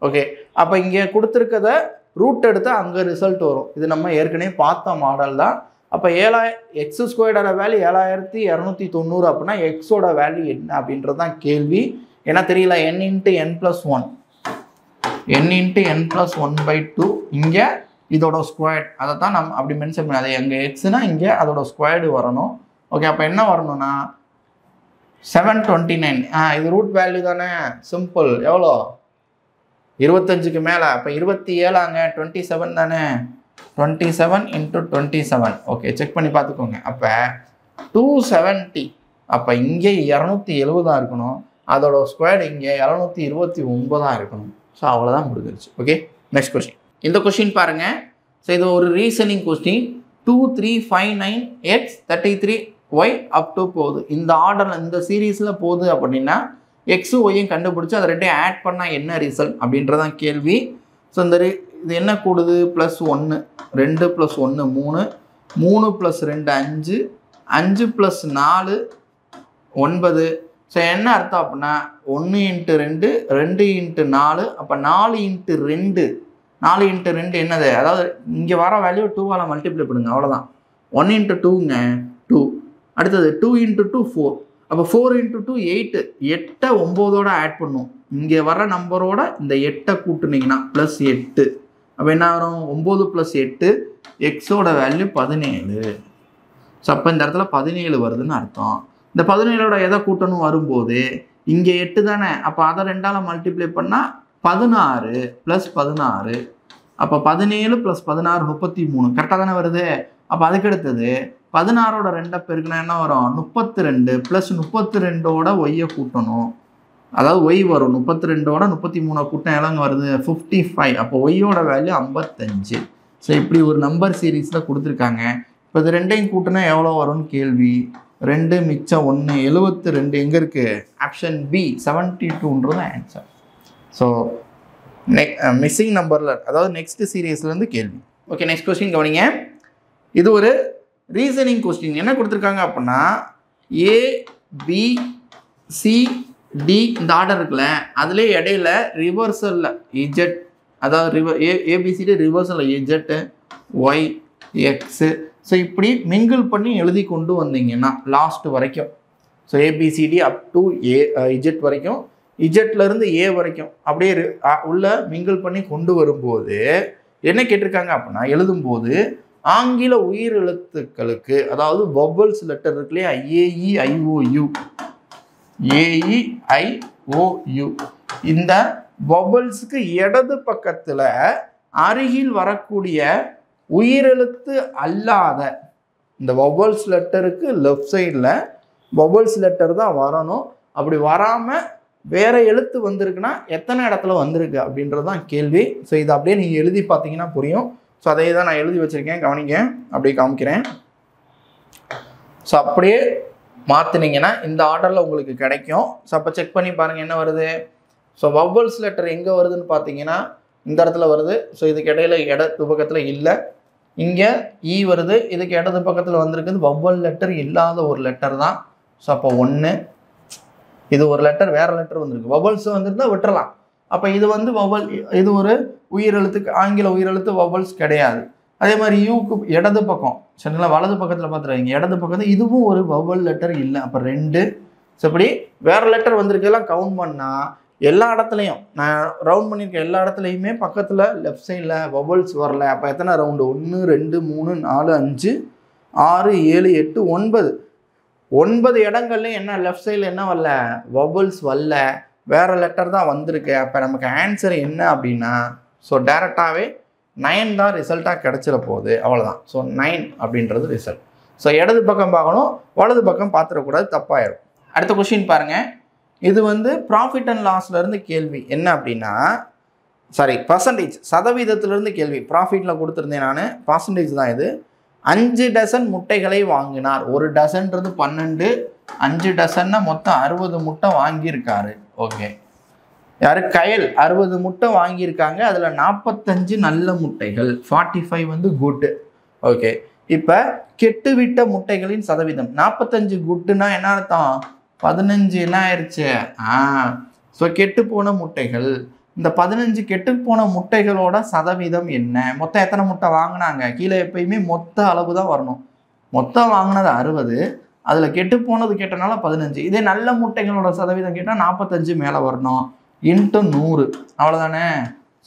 ஓகே, அப்போ இங்கே கொடுத்துருக்கத ரூட் எடுத்தால் அங்கே ரிசல்ட் வரும். இது நம்ம ஏற்கனவே பார்த்த மாடல் தான். அப்போ x² வேல்யூ 7290 அப்படின்னா எக்ஸோட வேல்யூ என்ன அப்படின்றது தான் கேள்வி. ஏன்னா தெரியல, n × n + 1 n into n plus 1/2 இங்கே இதோட ஸ்கொயர். அதை தான் நம்ம அப்படி மென்ஷன் பண்ணி அது எங்கள் எக்ஸ்னா இங்கே அதோட ஸ்கொயர்டு வரணும். ஓகே, அப்போ என்ன வரணும்னா 729. இது ரூட் வேல்யூ தானே, சிம்பிள். எவ்வளோ? 25க்கு மேலே. அப்போ 27 27 தானே, 27 × 27. ஓகே, செக் பண்ணி பார்த்துக்கோங்க. அப்போ 270. அப்போ இங்கே 270 இருக்கணும், அதோட ஸ்கொயர் இங்கே 729 இருக்கணும். ஸோ அவ்வளோதான் முடிஞ்சிருச்சு. Okay, next question. இந்த கொஸ்டின் பாருங்க. ஸோ இது ஒரு reasoning question. 2 3 5 9 x 33 y up to போகுது. இந்த ஆர்டரில் இந்த சீரீஸில் போகுது அப்படின்னா எக்ஸும் ஒய்யும் கண்டுபிடிச்சி அதை ரெண்டையும் ஆட் பண்ணால் என்ன ரிசல்ட் அப்படின்றதான் கேள்வி. ஸோ இந்த இது என்ன கூடுது? +1 2 + 1 3 3 + 2 5 5 + 4 9. ஸோ என்ன அர்த்தம் அப்படின்னா 1 × 2 2 × 4. அப்போ 4 × 2 4 × 2 என்னது? அதாவது இங்கே வர வேல்யூ 2ஆல் மல்டிப்ளை பண்ணுங்க, அவ்வளோதான். 1 × 2ங்க 2. அடுத்தது 2 × 2 4. அப்போ 4 × 2 8. 8 9ஓட ஆட் பண்ணும். இங்கே வர நம்பரோட இந்த 8 கூட்டுனீங்கன்னா +8. அப்போ என்ன வரும்? 9 + 8 எக்ஸோட வேல்யூ 17. ஸோ அப்போ இந்த இடத்துல 17 வருதுன்னு அர்த்தம். இந்த 17ஓட எதை கூட்டணும் வரும்போது இங்கே 8 தானே, அப்போ அதை 2ஆல் மல்டிப்ளை பண்ணால் 16 + 16. அப்போ 17 + 16 33. கரெக்டாக தானே வருது. அப்போ அதுக்கு அடுத்தது 16ஓட 2 பெருக்குனா என்ன வரும்? 32 + 32ஓட ஒய்யை கூட்டணும். அதாவது ஒய் வரும் 32ஓட 33 கூட்டினா எவ்வளோங்க வருது? 55. அப்போ ஒய்யோட வேல்யூ 55. ஸோ இப்படி ஒரு நம்பர் சீரீஸில் கொடுத்துருக்காங்க. இப்போ இது ரெண்டையும் கூட்டினா எவ்வளோ வரும்னு கேள்வி. 2 மிச்சம் 1 72 எங்கே இருக்குது? ஆப்ஷன் பி 72ன்றது ஆன்சர். ஸோ மிஸ்ஸிங் நம்பரில், அதாவது நெக்ஸ்ட் சீரீஸ்லேருந்து கேள்வி. ஓகே, நெக்ஸ்ட் கொஸ்டின் கவனிங்க. இது ஒரு ரீசனிங் கொஸ்டின். என்ன கொடுத்துருக்காங்க அப்படின்னா ஏ பி சி டி இந்த ஆர்டர் இருக்குல்ல, அதுலேயே இடையில ரிவர்சலில் இஜெட், அதாவது ஏபிசிடி ரிவர்சலில் இஜெட் ஒய் எக்ஸு. ஸோ இப்படி மிங்கிள் பண்ணி எழுதி கொண்டு வந்தீங்கன்னா லாஸ்ட் வரைக்கும், so ABCD up to Z வரைக்கும், இஜெட்லேருந்து ஏ வரைக்கும் அப்படியே உள்ள மிங்கிள் பண்ணி கொண்டு வரும்போது என்ன கேட்டிருக்காங்க அப்படின்னா எழுதும்போது ஆங்கில உயிர் எழுத்துக்களுக்கு, அதாவது வவல்ஸ் லெட்டர் இருக்கு இல்லையா, AEIOU AEIOU, இந்த வவல்ஸுக்கு இடது பக்கத்தில் அருகில் வரக்கூடிய உயிரெழுத்து அல்லாத இந்த வவல்ஸ் லெட்டருக்கு லெஃப்ட் சைடில் வவல்ஸ் லெட்டர் தான் வரணும். அப்படி வராமல் வேற எழுத்து வந்திருக்குன்னா எத்தனை இடத்துல வந்திருக்கு அப்படின்றது தான் கேள்வி. ஸோ இதை அப்படியே நீங்கள் எழுதி பார்த்தீங்கன்னா புரியும். ஸோ அதே தான் நான் எழுதி வச்சுருக்கேன், கவனிங்க, அப்படியே காமிக்கிறேன். ஸோ அப்படியே மாற்றினீங்கன்னா இந்த ஆர்டரில் உங்களுக்கு கிடைக்கும். ஸோ அப்போ செக் பண்ணி பாருங்கள் என்ன வருது. ஸோ வவல்ஸ் லெட்டர் எங்கே வருதுன்னு பார்த்தீங்கன்னா இந்த இடத்துல வருது. ஸோ இதுக்கு இடையில இடது பக்கத்தில் இல்லை, இங்கே இ வருது. இதுக்கு இடது பக்கத்தில் வந்திருக்குது வவல் லெட்டர் இல்லாத ஒரு லெட்டர் தான். ஸோ அப்போ 1, இது ஒரு லெட்டர் வேறு லெட்டர் வந்திருக்கு. வவல்ஸ் வந்துருந்தால் விட்டுறலாம். அப்போ இது வந்து வவல், இது ஒரு உயிரெழுத்துக்கு ஆங்கில உயிரெழுத்து வவல்ஸ் கிடையாது. அதே மாதிரி யூக்கு இடது பக்கம் சரிங்களா, வலது பக்கத்தில் பார்த்துருவீங்க இடது பக்கத்தில் இதுவும் ஒரு வவல் லெட்டர் இல்லை. அப்போ 2. ஸோ இப்படி வேறு லெட்டர் வந்திருக்கெல்லாம் கவுண்ட் பண்ணால் எல்லா இடத்துலையும் நான் ரவுண்ட் பண்ணியிருக்கேன், எல்லா இடத்துலையுமே பக்கத்தில் லெஃப்ட் சைடில் வவல்ஸ் வரல. அப்போ எத்தனை ரவுண்டு? 1 2 3 4 5 6 7 8 9 9 இடங்கள்லையும் என்ன லெஃப்ட் சைடில் என்ன வரல? வவல்ஸ் வரல, வேறு லெட்டர் தான் வந்திருக்கு. அப்போ நமக்கு ஆன்சர் என்ன அப்படின்னா ஸோ டேரெக்டாகவே 9 தான் ரிசல்ட்டாக கிடச்சிட போகுது, அவ்வளோதான். ஸோ 9 அப்படின்றது ரிசல்ட். ஸோ இடது பக்கம் பார்க்கணும், வலது பக்கம் பார்த்துடக்கூடாது, தப்பாயிடும். அடுத்த கொஸ்டின் பாருங்கள். இது வந்து ப்ராஃபிட் அண்ட் லாஸ்லேருந்து கேள்வி. என்ன அப்படின்னா பர்சன்டேஜ் சதவீதத்திலேருந்து கேள்வி. ப்ராஃபிட்டில் கொடுத்துருந்தேன் நான், பர்சன்டேஜ் தான் இது. 5 டசன் முட்டைகளை வாங்கினார். ஒரு டசன்றது 12, 5 டசன்னா மொத்தம் 60 முட்டை வாங்கியிருக்காரு. ஓகே, யார்? கயல் 60 முட்டை வாங்கியிருக்காங்க. அதில் 45 நல்ல முட்டைகள், 45 வந்து குட்டு. ஓகே, இப்போ கெட்டுவிட்ட முட்டைகளின் சதவீதம் 45 குட்டுனா என்ன அர்த்தம்? 15 என்ன ஆயிடுச்சு? ஸோ கெட்டு போன முட்டைகள். இந்த 15 கெட்டு போன முட்டைகளோட சதவீதம் என்ன? மொத்தம் எத்தனை முட்டை வாங்கினாங்க? கீழே எப்பயுமே மொத்த அளவு தான் வரணும். மொத்தம் வாங்கினது 60, அதில் கெட்டு போனது கேட்டனால 15. இதே நல்ல முட்டைகளோட சதவீதம் கேட்டால் 45 மேலே வரணும், × 100, அவ்வளோதானே.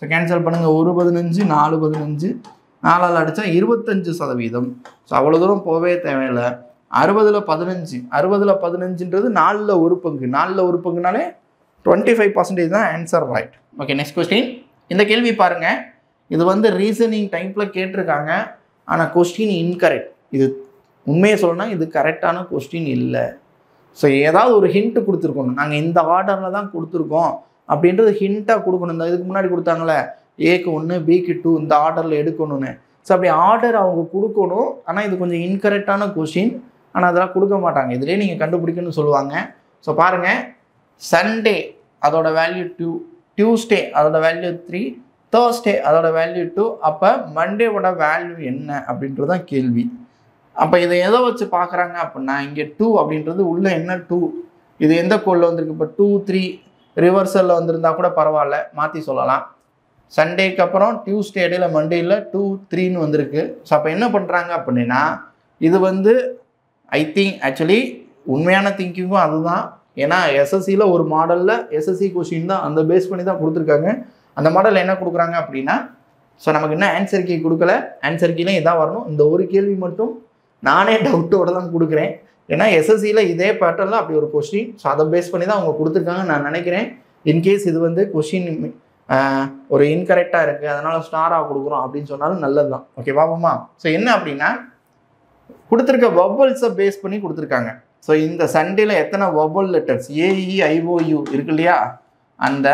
ஸோ கேன்சல் பண்ணுங்கள். 1 15 4 15 4ஆல் அடித்தா 25%. ஸோ அவ்வளோ தூரம் போகவே தேவையில்லை. 60ல் 15 60ல் 15ன்றது 4ல் 1 பங்கு. 4ல் 1 பங்குனாலே 25% தான் answer right. Okay, next question. இந்த கேள்வி பாருங்கள். இது வந்து ரீசனிங் டைப்பில் கேட்டிருக்காங்க. ஆனால் கொஸ்டின் இன்கரெக்ட். இது உண்மையை சொல்லணும்னா இது கரெக்டான கொஸ்டின் இல்லை. ஸோ ஏதாவது ஒரு ஹிண்ட்டு கொடுத்துருக்கணும். நாங்கள் இந்த ஆர்டரில் தான் கொடுத்துருக்கோம் அப்படின்றது ஹிண்ட்டாக கொடுக்கணும். இந்த இதுக்கு முன்னாடி கொடுத்தாங்களே ஏக்கு 1 பிக்கு 2 இந்த ஆர்டரில் எடுக்கணும்னு. ஸோ அப்படி ஆர்டர் அவங்க கொடுக்கணும். ஆனால் இது கொஞ்சம் இன்கரெக்டான கொஸ்டின். ஆனால் அதெல்லாம் கொடுக்க மாட்டாங்க. இதிலே நீங்கள் கண்டுபிடிக்கணும்னு சொல்லுவாங்க. ஸோ பாருங்கள், சண்டே அதோட வேல்யூ 2, டியூஸ்டே அதோட வேல்யூ 3, தேர்ஸ்டே அதோட வேல்யூ 2. அப்போ மண்டேவோட வேல்யூ என்ன அப்படின்றது தான் கேள்வி. அப்போ இதை எதை வச்சு பார்க்குறாங்க அப்படின்னா, இங்கே 2 அப்படின்றது உள்ளே என்ன 2, இது எந்த கோலில் வந்திருக்கு? இப்போ 2 3 ரிவர்சலில் வந்திருந்தா கூட பரவாயில்ல, மாற்றி சொல்லலாம். சண்டேக்கு அப்புறம் டியூஸ்டே இடையில மண்டேயில் 2 3ன்னு வந்திருக்கு. ஸோ அப்போ என்ன பண்ணுறாங்க அப்படின்னா, இது வந்து ஐ திங்க் ஆக்சுவலி உண்மையான திங்கிங்கும் அதுதான். ஏன்னா எஸ்எஸ்சியில் ஒரு மாடலில் எஸ்எஸ்சி கொஸ்டின் தான், அந்த பேஸ் பண்ணி தான் கொடுத்துருக்காங்க. அந்த மாடல் என்ன கொடுக்குறாங்க அப்படின்னா, ஸோ நமக்கு இன்னும் ஆன்சர் கீ கொடுக்கல. ஆன்சர் கீழே இதான் வரணும். இந்த ஒரு கேள்வி மட்டும் நானே டவுட்டோடு தான் கொடுக்குறேன். ஏன்னா எஸ்எஸ்சியில் இதே பேட்டர்னில் அப்படி ஒரு கொஸ்டின். ஸோ அதை பேஸ் பண்ணி தான் அவங்க கொடுத்துருக்காங்கன்னு நான் நினைக்கிறேன். இன்கேஸ் இது வந்து கொஸ்டின் ஒரு இன்கரெக்டாக இருக்குது, அதனால் ஸ்டாராக கொடுக்குறோம் அப்படின்னு சொன்னாலும் நல்லது தான். ஓகே, பாப்போமா? ஸோ என்ன அப்படின்னா, கொடுத்துருக்க வவ்வல்ஸை பேஸ் பண்ணி கொடுத்துருக்காங்க. ஸோ இந்த சண்டேல எத்தனை வவ்வல் லெட்டர்ஸ் AEIOU இருக்கு இல்லையா, அந்த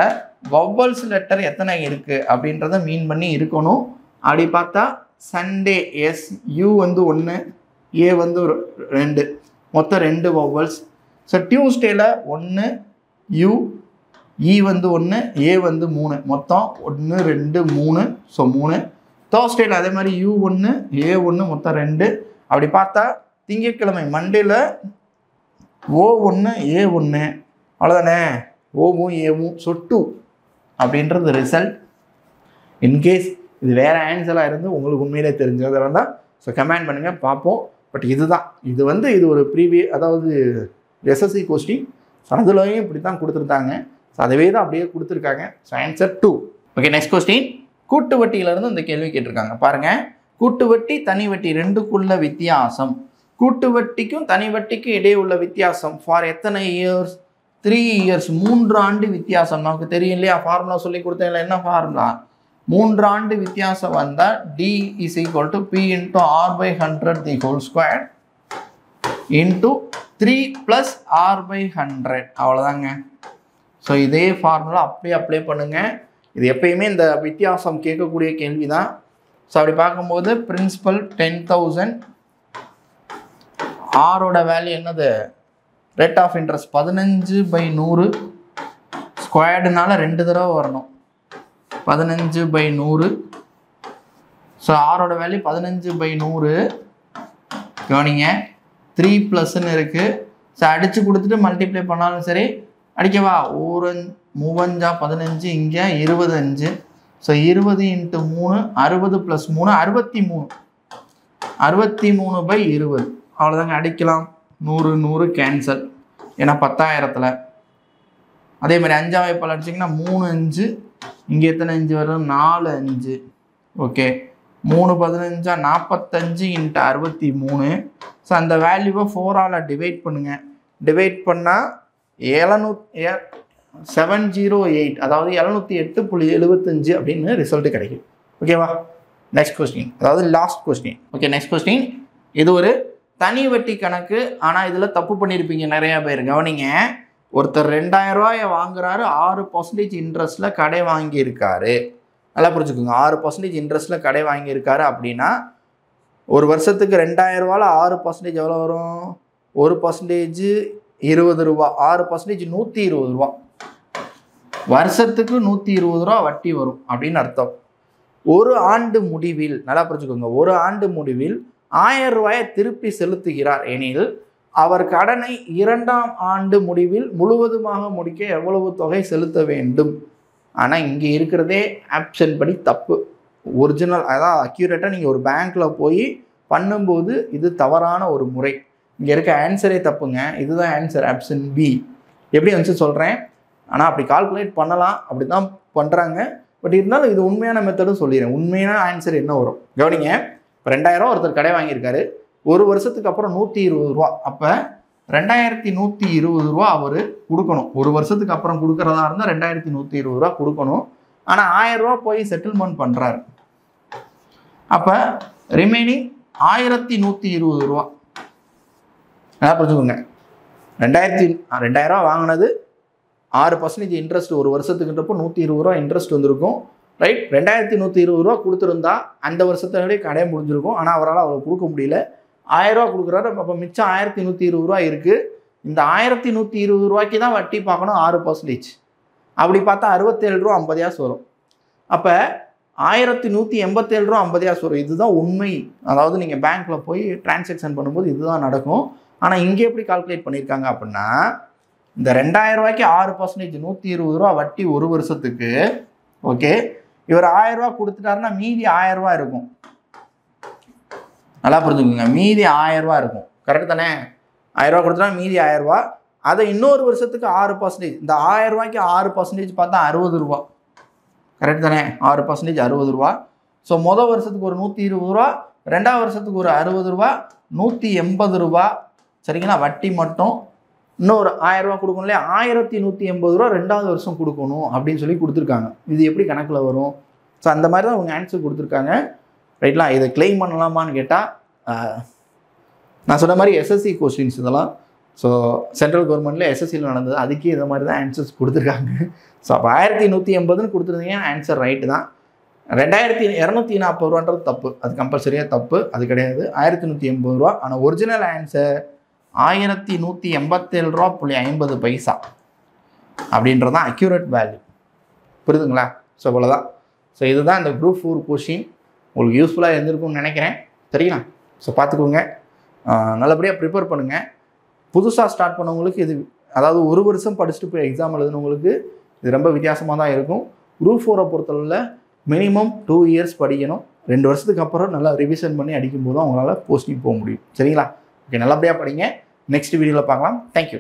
வவ்வல்ஸ் லெட்டர் எத்தனை இருக்குது அப்படின்றத மீன் பண்ணி இருக்கணும். அப்படி பார்த்தா சண்டே SU வந்து 1, A வந்து 2, மொத்தம் 2 வவ்வல்ஸ். ஸோ டியூஸ்டேல 1 U, E வந்து 1, A வந்து 3, மொத்தம் 1 2 3. ஸோ 3. தேர்ஸ்டேல அதே மாதிரி U1 A1 மொத்தம் 2. அப்படி பார்த்தா திங்கட்கிழமை மண்டேல O1 A1 அவ்வளோதானே, ஓவும் ஏவும். ஸோ 2 அப்படின்றது ரிசல்ட். இன்கேஸ் இது வேறு ஆன்சராக இருந்து உங்களுக்கு உண்மையிலே தெரிஞ்சதாக இருந்தால் ஸோ கமெண்ட் பண்ணுங்கள், பார்ப்போம். பட் இதுதான், இது வந்து இது ஒரு அதாவது எஸ்எஸ்சி கொஸ்டின். ஸோ அதுலேயும் இப்படி தான் கொடுத்துருந்தாங்க. ஸோ அதவே தான் அப்படியே கொடுத்துருக்காங்க. So answer 2. Okay, next question. கூட்டு வட்டியிலேருந்து இந்த கேள்வி கேட்டிருக்காங்க. பாருங்கள், கூட்டு வட்டி தனி வட்டி ரெண்டுக்குள்ள வித்தியாசம். கூட்டு வட்டிக்கும் தனி வட்டிக்கும் இடையே உள்ள வித்தியாசம் ஃபார் எத்தனை இயர்ஸ்? 3 இயர்ஸ், 3 ஆண்டு வித்தியாசம். நமக்கு தெரியும் இல்லையா, ஃபார்முலா சொல்லி கொடுத்தேன். என்ன ஃபார்முலா? 3 ஆண்டு வித்தியாசம் வந்தால் D is equal to P into R by 100 the whole square into 3 plus R by 100. அவ்வளோதாங்க. ஸோ இதே ஃபார்முலா அப்படியே அப்ளை பண்ணுங்கள். இது எப்பயுமே இந்த வித்தியாசம் கேட்கக்கூடிய கேள்வி தான். ஸோ அப்படி பார்க்கும்போது பிரின்சிபல் 10,000, ஆரோட வேல்யூ என்னது? ரேட் ஆஃப் இன்ட்ரெஸ்ட் 15/100 ஸ்கொயர்டுனால 2 தடவை வரணும். 15/100. ஸோ ஆரோட வேல்யூ 15/100. கவனிங்க, 3 ப்ளஸ்ன்னு இருக்குது. ஸோ அடித்து கொடுத்துட்டு மல்டிப்ளை பண்ணாலும் சரி. அடிக்கவா? 1 3 15, இங்கே 25. ஸோ 20 × 3 60 + 3 63. 63/20 அவ்வளோதாங்க. அடிக்கலாம். 100 100 கேன்சல். ஏன்னா 10,000ல். அதே மாதிரி 5ஆம் வாய்ப்பால் அடிச்சிங்கன்னா 3 5. இங்கே எத்தனை 5 வரும்? 4 5. ஓகே, 3 15 45 × 63. ஸோ அந்த வேல்யூவை 4ஆல் டிவைட் பண்ணுங்கள். டிவைட் பண்ணால் 708, அதாவது 708.75 அப்படின்னு ரிசல்ட்டு கிடைக்கும். ஓகேவா? நெக்ஸ்ட் கொஸ்டின், அதாவது last question. Okay, next question. இது ஒரு தனி வட்டி கணக்கு. ஆனால் இதில் தப்பு பண்ணியிருப்பீங்க நிறையா பேர். கவனிங்க, ஒருத்தர் 2000 ரூபாயை வாங்குறாரு, 6% இன்ட்ரெஸ்ட்டில் கடை வாங்கியிருக்காரு. நல்லா புரிஞ்சுக்கோங்க, 6% இன்ட்ரெஸ்ட்டில் கடை வாங்கியிருக்காரு அப்படின்னா ஒரு வருஷத்துக்கு 2000 ரூபாயில் 6% எவ்வளோ வரும்? 1% 20 ரூபா. 6% 120 ரூபா. வருஷத்துக்கு 120 ரூபா வட்டி வரும் அப்படின்னு அர்த்தம். ஒரு ஆண்டு முடிவில், நல்லா புரிஞ்சுக்கோங்க, ஒரு ஆண்டு முடிவில் 1000 ரூபாயை திருப்பி செலுத்துகிறார் எனில் அவர் கடனை 2ஆம் ஆண்டு முடிவில் முழுவதுமாக முடிக்க எவ்வளவு தொகை செலுத்த வேண்டும்? ஆனால் இங்கே இருக்கிறதே ஆப்ஷன் படி தப்பு. ஒரிஜினல், அதான் அக்யூரேட்டாக நீங்கள் ஒரு பேங்க்கில் போய் பண்ணும்போது இது தவறான ஒரு முறை. இங்கே இருக்க ஆன்சரே தப்புங்க. இதுதான் ஆன்சர், ஆப்ஷன் B. எப்படி வந்து சொல்கிறேன். ஆனால் அப்படி கால்குலேட் பண்ணலாம், அப்படி தான் பண்ணுறாங்க. பட் இருந்தாலும் இது உண்மையான மெத்தடும் சொல்லிடுறேன். உண்மையான ஆன்சர் என்ன வரும் கவனிங்க. இப்போ 2000 ஒருத்தர் கடை வாங்கியிருக்காரு, ஒரு வருஷத்துக்கு அப்புறம் 120 ரூபா. அப்போ 2120 ரூபா அவர் கொடுக்கணும். ஒரு வருஷத்துக்கு அப்புறம் கொடுக்குறதா இருந்தால் 2120 ரூபா கொடுக்கணும். ஆனால் 1000 ரூபா போய் செட்டில்மெண்ட் பண்ணுறாரு. அப்போ ரிமைனிங் 1120 ரூபா. நல்லா புரிஞ்சுக்கோங்க. 2000 ரூபா வாங்கினது 6% இன்ட்ரெஸ்ட் ஒரு வருஷத்துக்குன்றப்போ 120 ரூபா இன்ட்ரெஸ்ட் வந்திருக்கும். ரைட், 2120 ரூபா கொடுத்துருந்தா அந்த வருஷத்தினுடைய கடை முடிஞ்சிருக்கும். ஆனால் அவரால் அவ்வளோ கொடுக்க முடியல. 1000 ரூபா கொடுக்குறாரு. அப்போ மிச்சம் 1120 ரூபா இருக்குது. இந்த 1120 ரூபாய்க்கு தான் வட்டி பார்க்கணும் 6%. அப்படி பார்த்தா 67 ரூபா 50 காசு வரும். அப்போ 1187 ரூபா 50 காசு வரும். இதுதான் உண்மை. அதாவது நீங்கள் பேங்க்கில் போய் டிரான்சாக்ஷன் பண்ணும்போது இதுதான் நடக்கும். ஆனால் இங்கே எப்படி கால்குலேட் பண்ணியிருக்காங்க அப்படின்னா, இந்த 2000 ரூபாய்க்கு 6% 120 ரூபா வட்டி ஒரு வருஷத்துக்கு. ஓகே, இவர் 1000 ரூபா கொடுத்துட்டாருன்னா மீதி 1000 ரூபா இருக்கும். நல்லா புரிஞ்சுக்கோங்க, மீதி 1000 ரூபா இருக்கும். கரெக்டு தானே? 1000 ரூபா கொடுத்தா மீதி 1000 ரூபா. அதை இன்னொரு வருஷத்துக்கு 6%. இந்த 1000 ரூபாய்க்கு 6% பார்த்தா 60 ரூபா. கரெக்டு தானே? 6% 60 ரூபா. ஸோ மொதல் வருஷத்துக்கு ஒரு 120 ரூபா, ரெண்டாவது வருஷத்துக்கு ஒரு 60 ரூபா, 180 ரூபா. சரிங்களா? வட்டி மட்டும் இன்னொரு 1000 ரூபா கொடுக்கணும் இல்லையா? 1180 ரூபா ரெண்டாவது வருஷம் கொடுக்கணும் அப்படின்னு சொல்லி கொடுத்துருக்காங்க. இது எப்படி கணக்கில் வரும்? ஸோ அந்த மாதிரி தான் அவங்க ஆன்சர் கொடுத்துருக்காங்க. ரைட்லாம். இதை கிளைம் பண்ணலாமான்னு கேட்டால், நான் சொன்ன மாதிரி எஸ்எஸ்சி கொஸ்டின்ஸ் இதெல்லாம். ஸோ சென்ட்ரல் கவர்மெண்ட்டில் எஸ்எஸ்சியில் நடந்தது, அதுக்கே இதை மாதிரி தான் ஆன்சர்ஸ் கொடுத்துருக்காங்க. ஸோ அப்போ 1180ன்னு கொடுத்துருந்தீங்க, ஆன்சர் ரைட்டு தான். 2240 ரூபான்றது தப்பு. அது கம்பல்சரியாக தப்பு, அது கிடையாது. 1180 ரூபா. ஆனால் ஒரிஜினல் ஆன்சர் 1187 ரூபா 50 பைசா அப்படின்றதான் அக்யூரேட் வேல்யூ. புரியுதுங்களா? ஸோ இவ்வளோதான். ஸோ இதுதான் இந்த குரூப் 4 கொஷின். உங்களுக்கு யூஸ்ஃபுல்லாக இருந்திருக்கும்னு நினைக்கிறேன். சரிங்களா? ஸோ பார்த்துக்கோங்க, நல்லபடியாக ப்ரிப்பேர் பண்ணுங்கள். புதுசாக ஸ்டார்ட் பண்ணவங்களுக்கு இது, அதாவது ஒரு வருஷம் படிச்சுட்டு போய் எக்ஸாம் எழுதுனவங்களுக்கு இது ரொம்ப வித்தியாசமாக தான் இருக்கும். குரூப் 4 பொறுத்தளவில் மினிமம் 2 இயர்ஸ் படிக்கணும். 2 வருஷத்துக்கு அப்புறம் நல்லா ரிவிஷன் பண்ணி அடிக்கும்போது தான் உங்களால் போஸ்டிங் போக முடியும். சரிங்களா? ஓகே, நல்லபடியாக படிங்க. நெக்ஸ்ட் வீடியோவில் பார்க்கலாம். தேங்க்யூ.